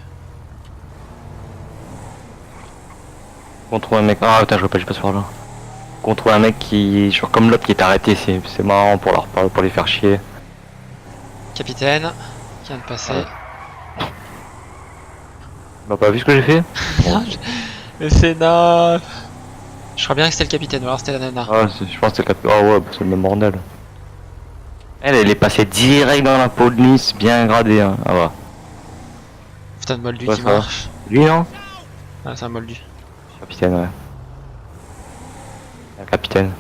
On trouve un mec. Ah putain, je vois pas, j'ai pas ce par là. Qu'on trouve un mec qui. Genre comme l'autre qui est arrêté, c'est marrant pour leur pour les faire chier. Capitaine, qui vient de passer. Ouais. Bah pas vu ce que j'ai fait? Non, mais c'est non. Je crois bien que c'était le capitaine, ou alors c'était la nana. Ah je pense que c'est le Ah ouais, bah, c'est le même bordel. Elle est passée direct dans la peau de Nice, bien gradée hein. Ah bah. Putain de moldu Ouais, qui ça va. marche. Lui non? Ah, c'est un moldu. Capitaine ouais. Un capitaine.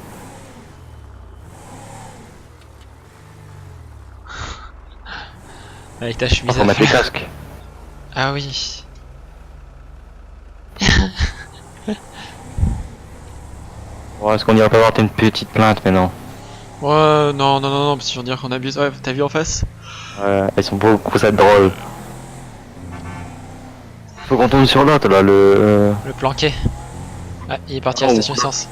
Avec ta chemise Faut à mettre les fleurs. casques. Ah oui. Bon, est-ce qu'on irait pas voir une petite plainte maintenant? Ouais, non, non, non, non, parce qu'ils vont dire qu'on abuse. Ouais, t'as vu en face? Ouais, ils sont beaucoup ça drôle. Faut qu'on tombe sur l'autre là, Le planqué. Ah, il est parti à la Oh. station essence.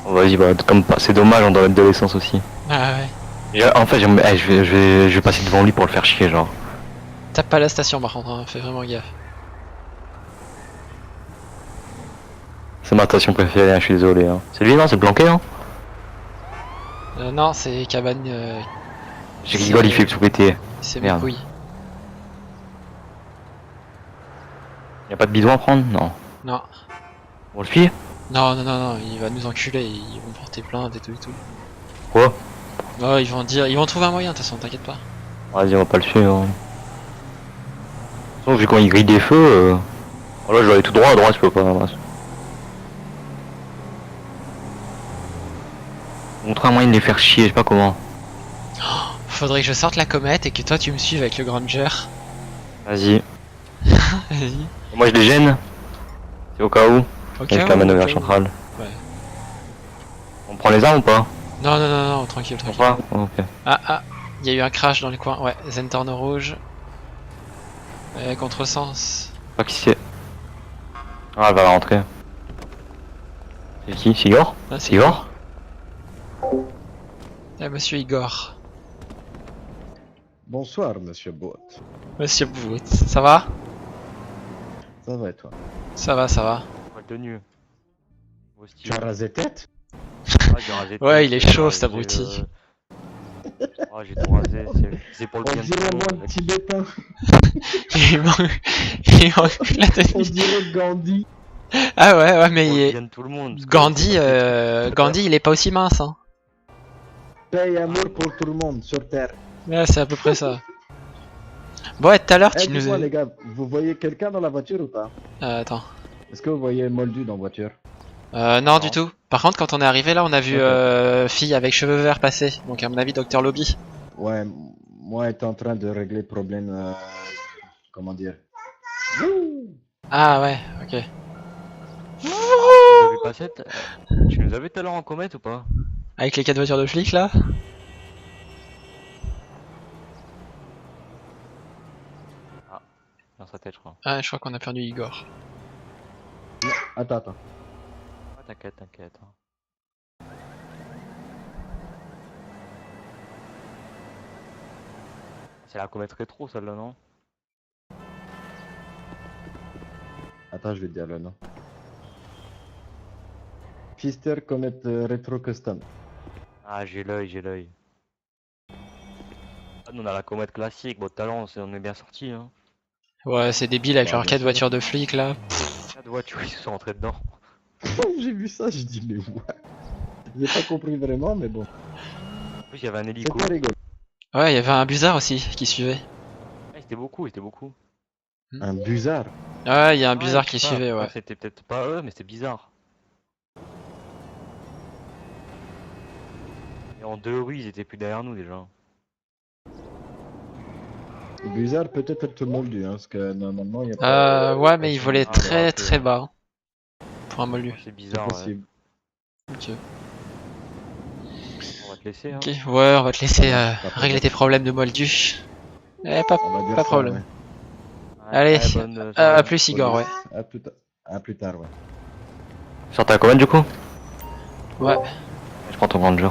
Oh, vas-y, bah, comme c'est dommage, on doit mettre de l'essence aussi. Ah ouais. En fait, je vais passer devant lui pour le faire chier, genre. Tape pas la station par contre, hein, fais vraiment gaffe. C'est ma station préférée, hein, je suis désolé. Hein. C'est lui, non? C'est planqué, hein? Non, c'est cabane. J'ai rigolé, il fait tout péter. C'est mes Merde. couilles. Y'a pas de bidon à prendre? Non. Non. On le file? Non, non, non, non, il va nous enculer, ils vont porter plainte et tout et tout. Quoi? Non, ils vont dire, ils vont trouver un moyen de toute façon, t'inquiète pas. Vas-y, on va pas le suivre. Hein. De toute façon, vu qu'on y grille des feux, là je dois aller tout droit, à droite, je peux pas. Montrer un moyen de les faire chier, je sais pas comment. Faudrait que je sorte la comète et que toi tu me suives avec le Granger. Vas-y. Vas-y. Moi je les gêne. C'est au cas où. Ok. Avec la manœuvre centrale. Ouais. On prend les armes ou pas? Non, non, non, non, tranquille, On tranquille. pas? Oh, ok. Ah, ah, il y a eu un crash dans les coins. Ouais, Zentorno rouge. Contresens. Pas qui c'est. Ah, elle va rentrer. C'est qui? C'est Igor? Ah, C'est Igor? Ah, monsieur Igor. Bonsoir, monsieur Bot. Monsieur Bout. Ça va? Ça va et toi? Ça va, ça va. Pas de tenue. Tu as rasé tête? Ouais, il est chaud, cet abruti. Oh, j'ai tout rasé, c'est pour le On bien de dirait tout le moi monde. le tibétain. Il manque la On tenue. dirait Gandhi. Ah ouais, ouais, mais Pour il le est... bien de tout le monde. parce que Gandhi, c'est pas Gandhi, il est pas aussi mince, hein. Paix et amour pour tout le monde sur Terre. Ouais, c'est à peu près ça. Bon, ouais, tout à l'heure, Eh, tu nous... dis-moi les gars, vous voyez quelqu'un dans la voiture ou pas? Attends. Est-ce que vous voyez Moldu dans la voiture? Non, du tout. Par contre, quand on est arrivé là, on a vu Ok. fille avec cheveux verts passer. Donc, à mon avis, Docteur Lobby. Ouais, moi j'étais en train de régler le problème, comment dire? Ah ouais, ok. Tu nous avais passé tu nous avais tout à l'heure en comète ou pas? Avec les 4 voitures de flics là. Dans sa tête, je crois. Ah, je crois qu'on a perdu Igor. Attends, attends. Ah, t'inquiète, t'inquiète. C'est la comète rétro, celle-là, non? Attends, je vais te dire le nom. Fister Comet Retro Custom. Ah, j'ai l'œil, j'ai l'œil. Ah, nous on a la comète classique, bon, tout à l'heure on est bien sorti, hein. Ouais, c'est débile avec Bah, leurs bien 4 sûr. voitures de flics là. 4 voitures, ils se sont rentrés dedans. J'ai vu ça, j'ai dit mais ouais. J'ai pas compris vraiment, mais bon. En plus, il y avait un hélico. C'était rigolo. Ouais, il y avait un busard aussi qui suivait. Ah, c'était beaucoup, c'était beaucoup. Un busard. Ouais, il y a un busard Ouais, qui je sais pas, suivait, ouais. C'était peut-être pas eux, mais c'était bizarre. Et en 2 rues, ils étaient plus derrière nous déjà. Bizarre, peut-être être moldu, hein, parce que normalement, il n'y a pas. Ouais, mais il volait Ah, bah, très un peu, très ouais. bas. Pour un moldu. C'est C'est bizarre, ouais. possible. Ok. On va te laisser, hein. Ok, ouais, on va te laisser Ça marche, pas de régler problème. tes problèmes de moldu. Eh, On va dire pas ça, problème. ouais. Allez, bonne à soirée. plus Igor, ouais. À à plus tard, ouais. Sur ta commande du coup? Ouais. Je prends ton Granger.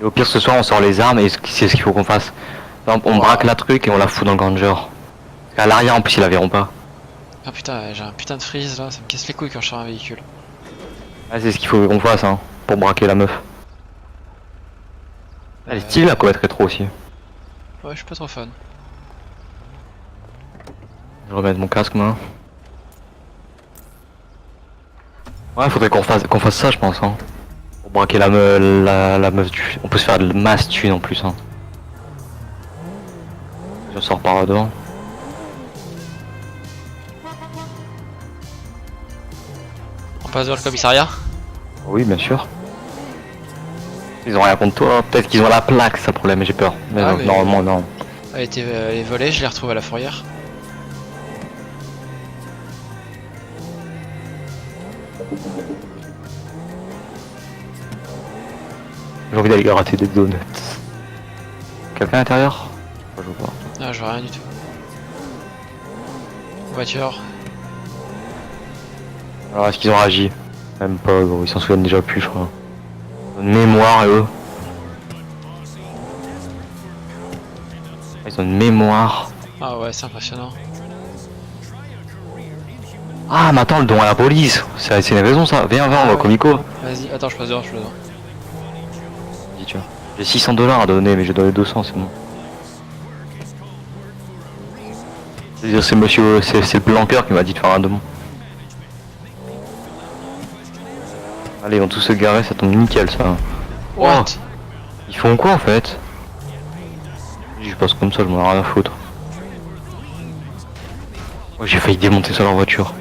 Et au pire ce soir on sort les armes et c'est ce qu'il faut qu'on fasse. Par exemple, on Ouais. braque la truc et on la fout dans le Granger. Parce qu'à l'arrière en plus ils la verront pas. Ah putain, j'ai un putain de freeze là, ça me casse les couilles quand je sors un véhicule. Ah, c'est ce qu'il faut qu'on fasse hein, pour braquer la meuf. Elle est stylée la comète rétro aussi. Ouais, je suis pas trop fan. Je vais remettre mon casque moi. Ouais, faudrait qu'on fasse ça je pense hein. Pour braquer la meuf du... On peut se faire de masse thune en plus hein. Je sors par là devant. On passe vers le commissariat. Oui bien sûr. Ils ont rien contre toi, peut-être qu'ils ont la plaque, c'est ça le problème, j'ai peur. Mais Ah, non, mais- normalement non. Elle est volée, je l'ai retrouvée à la fourrière. J'ai envie d'aller gratter des donuts. Quelqu'un à l'intérieur? Je vois pas. Ah, je vois rien du tout. Voiture. Alors est-ce qu'ils ont réagi? Même pas, gros, ils s'en souviennent déjà plus je crois. Ils ont une mémoire et eux. Ils ont une mémoire. Ah ouais, c'est impressionnant. Ah mais attends, le don à la police, c'est une raison ça. Viens, on va Ouais. au Comico. Vas-y, attends, je passe dehors, je passe dehors. Dis tu vois. J'ai 600 $ à donner mais j'ai donné 200, c'est bon. C'est-à-dire c'est monsieur, c'est le planqueur qui m'a dit de faire un don. Allez, ils vont tous se garer, ça tombe nickel ça. What? Ils font quoi en fait? Je passe comme ça, je m'en ai rien à foutre. Oh, j'ai failli démonter ça leur voiture.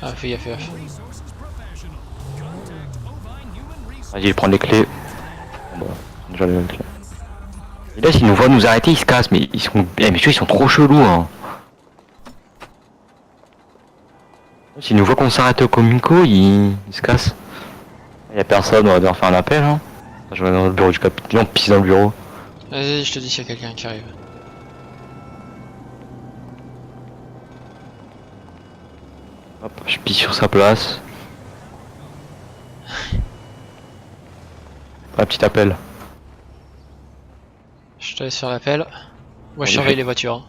Ah, fais gaffe, fais gaffe. Vas-y, je prends les clés. Bon, déjà les clés. Et là, s'ils nous voient nous arrêter, ils se cassent, mais ils sont. Eh, mais tu vois, ils sont trop chelous, hein. S'ils nous voient qu'on s'arrête au Comico, ils se cassent. Il y a personne, on va devoir faire un appel, hein. Je vais dans le bureau du capitaine, on pisse dans le bureau. Vas-y, je te dis s'il y a quelqu'un qui arrive. Hop, je pisse sur sa place. Un petit appel. Je te laisse faire l'appel. Moi, je Allez, surveille fais- les voitures. Hein.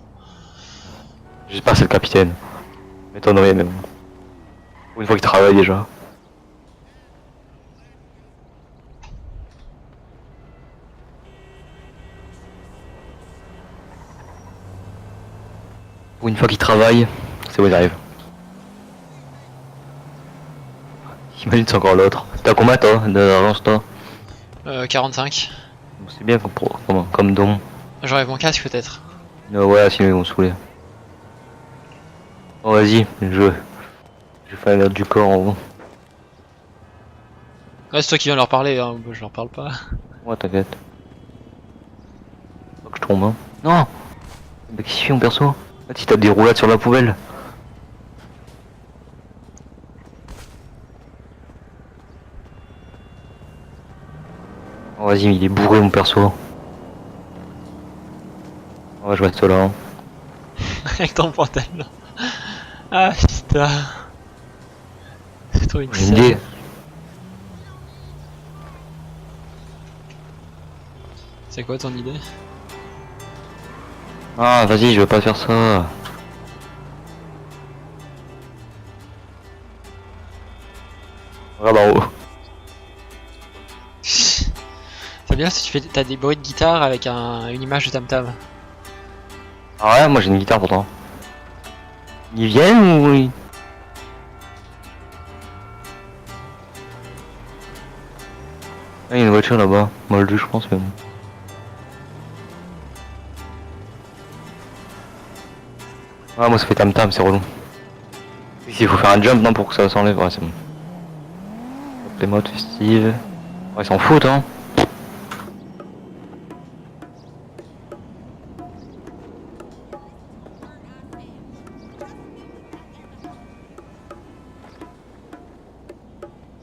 J'espère que c'est le capitaine. M'étonnerait, mais bon. Pour une fois qu'il travaille déjà. Pour une fois qu'il travaille, c'est où il arrive. Imagine c'est encore l'autre. T'as combien toi d'avance toi? 45. Bon, c'est bien comme don. J'enlève mon casque peut-être. Ouais, sinon ils vont saouler. Bon vas-y, je fais un autre du corps en haut. Ouais, c'est toi qui viens leur parler, hein. Moi, je leur parle pas. Ouais, t'inquiète. Faut que je tombe, hein. Non. Mais qu'est-ce qu'il fait mon perso? Ah, si t'as des roulades sur la poubelle. Oh, vas-y, il est bourré mon perso. Ouais, je reste là. Hein. Avec ton pantalon. Ah putain. C'est trop J'ai une XL. idée. C'est quoi ton idée? Ah, vas-y, je veux pas faire ça. Regarde en haut. C'est bien si tu fais, t'as des bruits de guitare avec une image de tam tam. Ah ouais, moi j'ai une guitare pourtant. Ils viennent ou... Ah, il y a une voiture là-bas. Moldu, je pense, mais bon. Ah, moi ça fait tam-tam, c'est relou. Ici, il faut faire un jump, non, pour que ça s'enlève. Ouais, c'est bon. Hop, les modes festives. Ouais, ils s'en foutent, hein.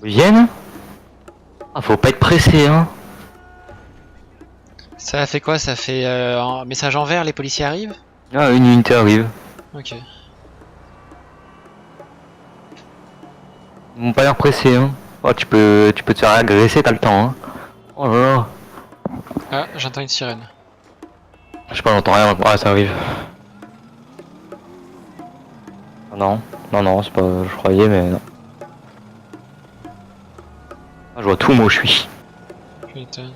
Ils viennent? Ah, faut pas être pressé, hein. Ça fait quoi? Ça fait un message en vert, les policiers arrivent? Ah, une unité arrive. Ok. Ils m'ont pas l'air pressés, hein. Oh, tu peux te faire agresser, t'as le temps, hein. Oh là là. Ah, j'entends une sirène. Je sais pas, j'entends rien. Ah, ça arrive. Ah, non, non, non, c'est pas. Je croyais, mais non. Ah, je vois tout, moi où je suis. Je m'étonne.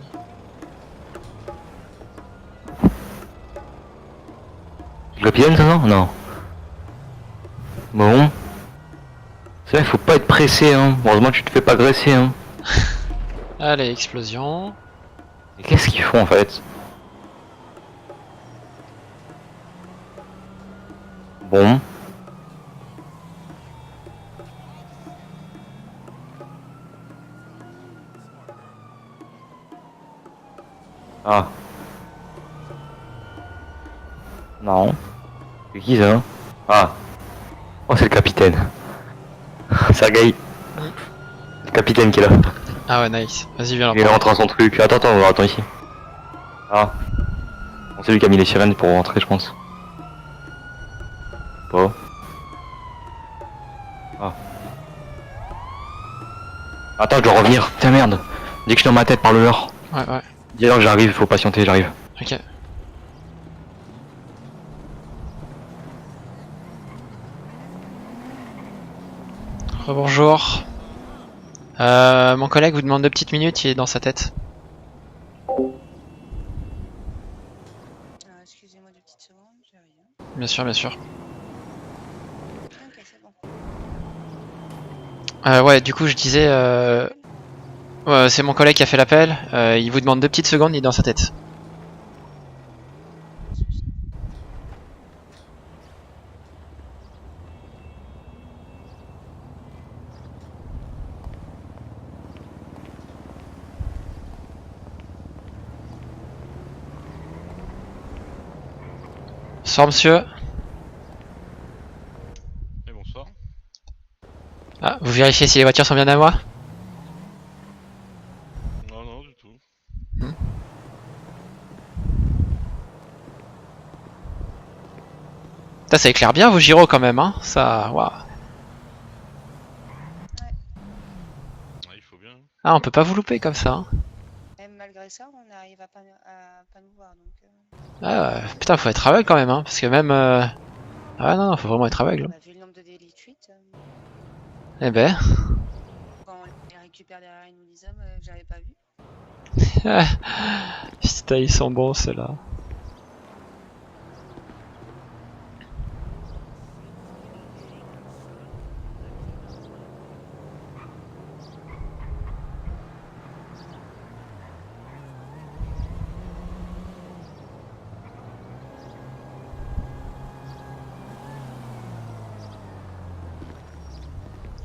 Le capitaine, ça, non? Non. Bon. C'est vrai, faut pas être pressé, hein. Heureusement que tu te fais pas agresser, hein. Allez, explosion. Mais qu'est-ce qu'ils font, en fait? Bon. Ah. Non. C'est qui ça? Ah. Oh, c'est le capitaine. Sergei. C'est le capitaine qui est là. Ah ouais, nice. Vas-y, viens Il est là. rentré dans son truc. Attends, attends ici. Ah. Bon, c'est lui qui a mis les sirènes pour rentrer, je pense. Pas. Ah. Attends, je dois revenir. Putain, merde. Dès que je suis dans ma tête, parle-leur. Ouais, ouais. Dis-leur que j'arrive, faut patienter, j'arrive. Ok. Rebonjour. Mon collègue vous demande 2 petites minutes, il est dans sa tête. Excusez-moi 2 petites secondes, j'arrive. Bien sûr, bien sûr. Ok, c'est bon. Ouais, du coup, je disais... ouais, c'est mon collègue qui a fait l'appel. Il vous demande 2 petites secondes, il est dans sa tête. Bonsoir, monsieur. Et bonsoir. Ah, vous vérifiez si les voitures sont bien à moi? Non, non, du tout. Ça éclaire bien vos gyros quand même, hein. Ça, waouh. Ah, il faut bien. Ah, on peut pas vous louper comme ça, hein. Même malgré ça, on arrive à pas nous voir, donc... Ah, putain, faut être aveugle quand même, hein. Parce que même... Ah non, faut vraiment être aveugle. Vu le nombre de délits de fuite, Eh ben... quand on les récupère derrière une ou des hommes, j'avais pas vu. Putain, ils sont bons ceux-là.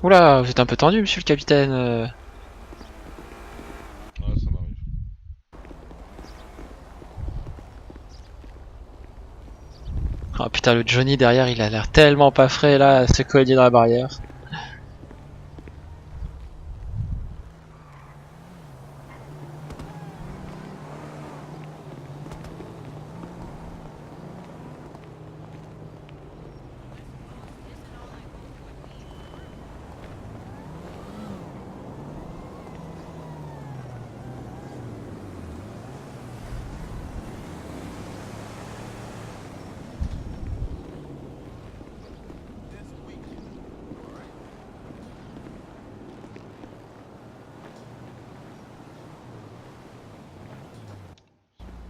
Oula, vous êtes un peu tendu, monsieur le capitaine. Ouais, ça m'arrive. Oh putain, le Johnny derrière, il a l'air tellement pas frais là, à se coller dans la barrière.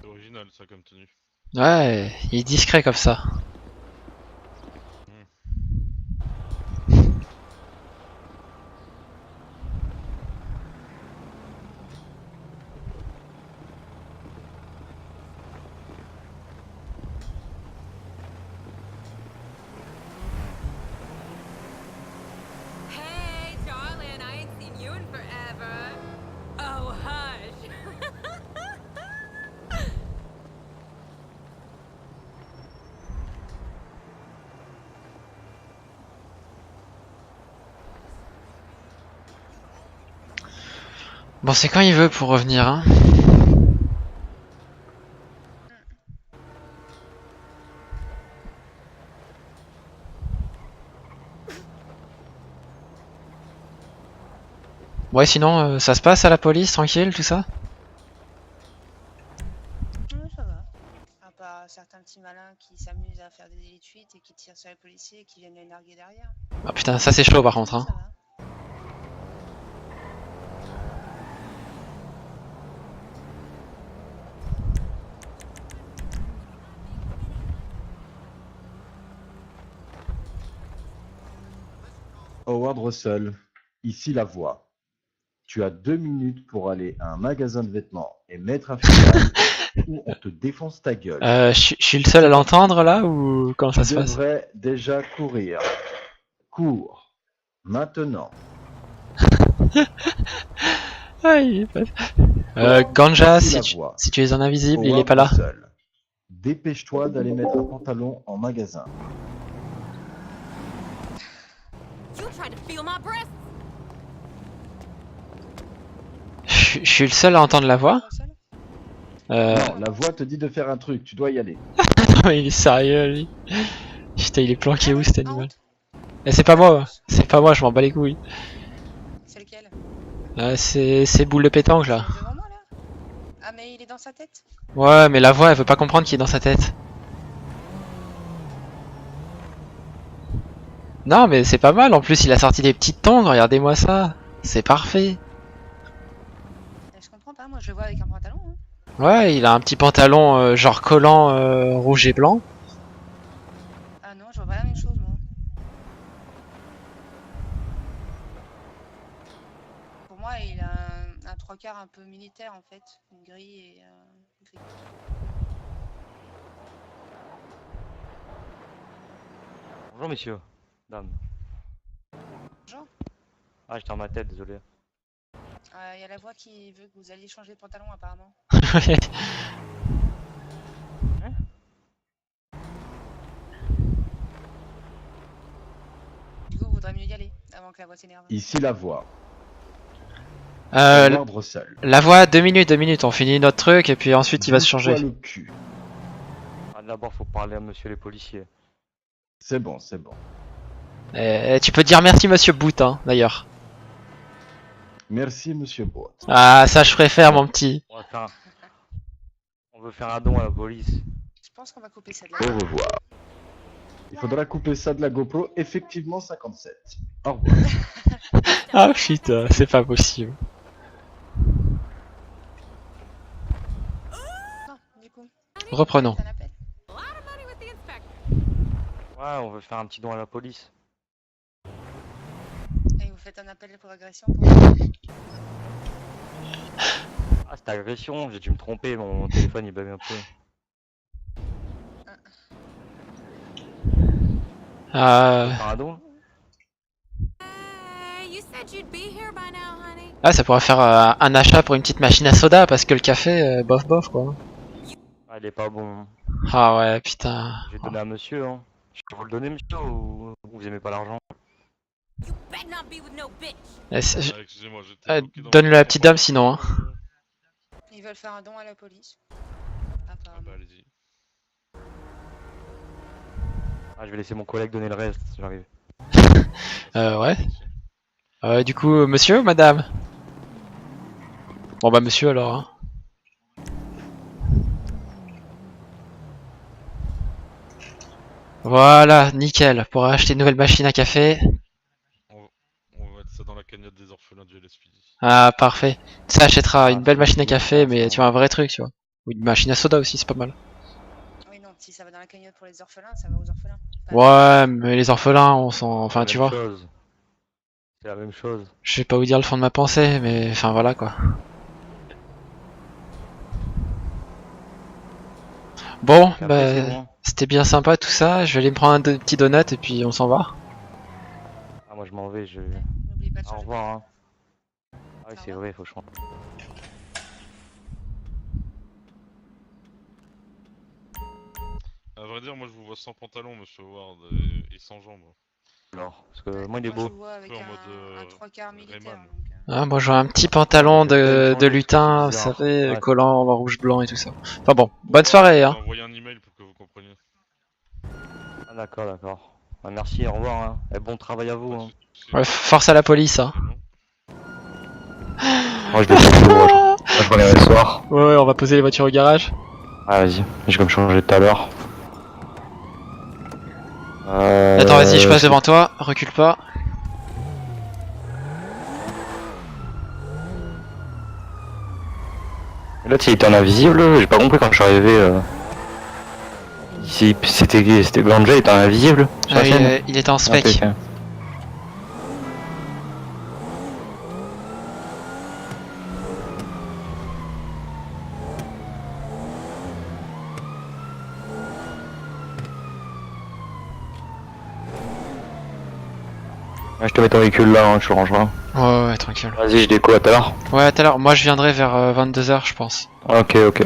C'est original ça comme tenue. Ouais, il est discret comme ça. Hey, darling, I ain't seen you in forever. Oh, hush. Bon, c'est quand il veut pour revenir, hein. Ouais, sinon, ça se passe à la police, tranquille, tout ça? Ça va. À part certains petits malins qui s'amusent à faire des délits de fuite et qui tirent sur les policiers et qui viennent les narguer derrière. Ah putain, ça c'est chaud par contre, hein. Ça va. Howard Russell, ici la voix. Tu as 2 minutes pour aller à un magasin de vêtements et mettre un fusil ou on te défonce ta gueule. Je suis le seul à l'entendre là ou comment ça Tu se passe? devrais déjà courir. Cours. Maintenant. Ah, il est pas... Ganja, Ici si la tu, voix. si tu es un invisible, il est Howard pas là. Russell. Dépêche-toi d'aller mettre un pantalon en magasin. You tried to feel my breasts. Je suis le seul à entendre la voix. Russell Non, la voix te dit de faire un truc, tu dois y aller. Non, il est sérieux lui. Putain, il est planqué où cet Ah, animal? honte. Eh, c'est pas moi, je m'en bats les couilles. C'est lequel? C'est boule de pétanque là. C'est devant moi là? Ah, mais il est dans sa tête? Ouais, mais la voix elle veut pas comprendre qui est dans sa tête. Non, mais c'est pas mal, en plus il a sorti des petites tongs, regardez-moi ça. C'est parfait. Je comprends pas, moi je le vois avec un pantalon. Hein. Ouais, il a un petit pantalon genre collant rouge et blanc. Ah non, je vois pas la même chose moi. Pour moi, il a un trois quarts un peu militaire en fait. Une grille et une grille. Bonjour messieurs, dames. Bonjour. Ah, j'étais dans ma tête, désolé. Il y a la voix qui veut que vous alliez changer de pantalon apparemment. Du coup, vaudrait mieux y aller avant que la voix s'énerve. Ici la voix. Euh, Howard Russell. la voix, 2 minutes, on finit notre truc et puis ensuite il va se Bouge-toi changer. le cul. Ah, d'abord, faut parler à monsieur les policiers. C'est bon, c'est bon. Et tu peux dire merci monsieur Boot, hein, d'ailleurs. Merci, monsieur Bott. Ah, ça je préfère mon petit. On veut faire un don à la police. Je pense qu'on va couper ça de Au là. revoir. Il faudra couper ça de la GoPro, effectivement 57. Au revoir. Ah putain, c'est pas possible. Non, du coup. Reprenons. Un appel. A lot of money with the inspector. Ouais, on veut faire un petit don à la police. Et vous faites un appel pour agression pour... Ah, c'était agression, j'ai dû me tromper, mon téléphone il bug un peu. Faire un don? You said you'd be here by now, honey. Ah, ça pourrait faire un achat pour une petite machine à soda parce que le café, bof bof quoi. Ah, il est pas bon. Ah ouais, putain. Je vais donner à monsieur, hein. Je peux vous le donner, monsieur, ou vous aimez pas l'argent? You better not be with no bitch. Ah, excusez-moi, j'étais bloqué dans Donne-le à le la petite dame sinon. Hein. Ils veulent faire un don à la police. Ah Apparemment. bah allez-y. Ah, je vais laisser mon collègue donner le reste, j'arrive. Ouais. Du coup, monsieur ou madame? Bon bah monsieur alors. Hein. Voilà, nickel. Pour acheter une nouvelle machine à café. On va mettre ça dans la cagnotte des orphelins du LSPD. Ah, parfait. Ça achètera une belle machine à café, mais tu vois, un vrai truc, tu vois. Ou une machine à soda aussi, c'est pas mal. Oui, non, si ça va dans la cagnotte pour les orphelins, ça va aux orphelins. Pas Ouais, mais les orphelins, on s'en... Enfin, tu vois. C'est la même chose. Je sais pas vous dire le fond de ma pensée, mais enfin voilà quoi. Bon, Après, bah, c'est bon. c'était bien sympa tout ça. Je vais aller me prendre un petit donut et puis on s'en va. Ah, moi je m'en vais, je... N'oublie pas de Au changer. revoir, hein. Ah oui, Au c'est revoir. vrai, faut changer. À vrai dire, moi je vous vois sans pantalon, monsieur Howard, et sans jambes. Alors, parce que moi il est Moi, je beau. vous vois avec peu en un mode, trois quarts militaire. Rayman. Donc, Ah, moi, je vois un petit pantalon de changer, lutin, vous c'est bizarre. savez, Ouais. collant en rouge blanc et tout ça. Enfin bon, bonne soirée, hein. Envoyez un email pour que vous compreniez. Ah, d'accord, d'accord. Ah, merci, au revoir. Hein. Et bon travail à vous. Hein. Ouais, force à la police, hein. Moi, je vais faire le moi, je reviendrai le soir. Ouais, on va poser les voitures au garage. Ah, vas-y, je vais me changer tout à l'heure. Attends, vas-y, je passe devant toi, recule pas. L'autre il était en invisible, j'ai pas compris quand je suis arrivé. C'était Ganja, il était en invisible sur la scène. Il était en Ah, spec. ok, ok. Ouais, je te mets ton véhicule là, hein, je le rangerai. Ouais, tranquille. Vas-y, je déco à tout à l'heure. Ouais, à tout à l'heure. Moi, je viendrai vers 22h, je pense. Ok, ok.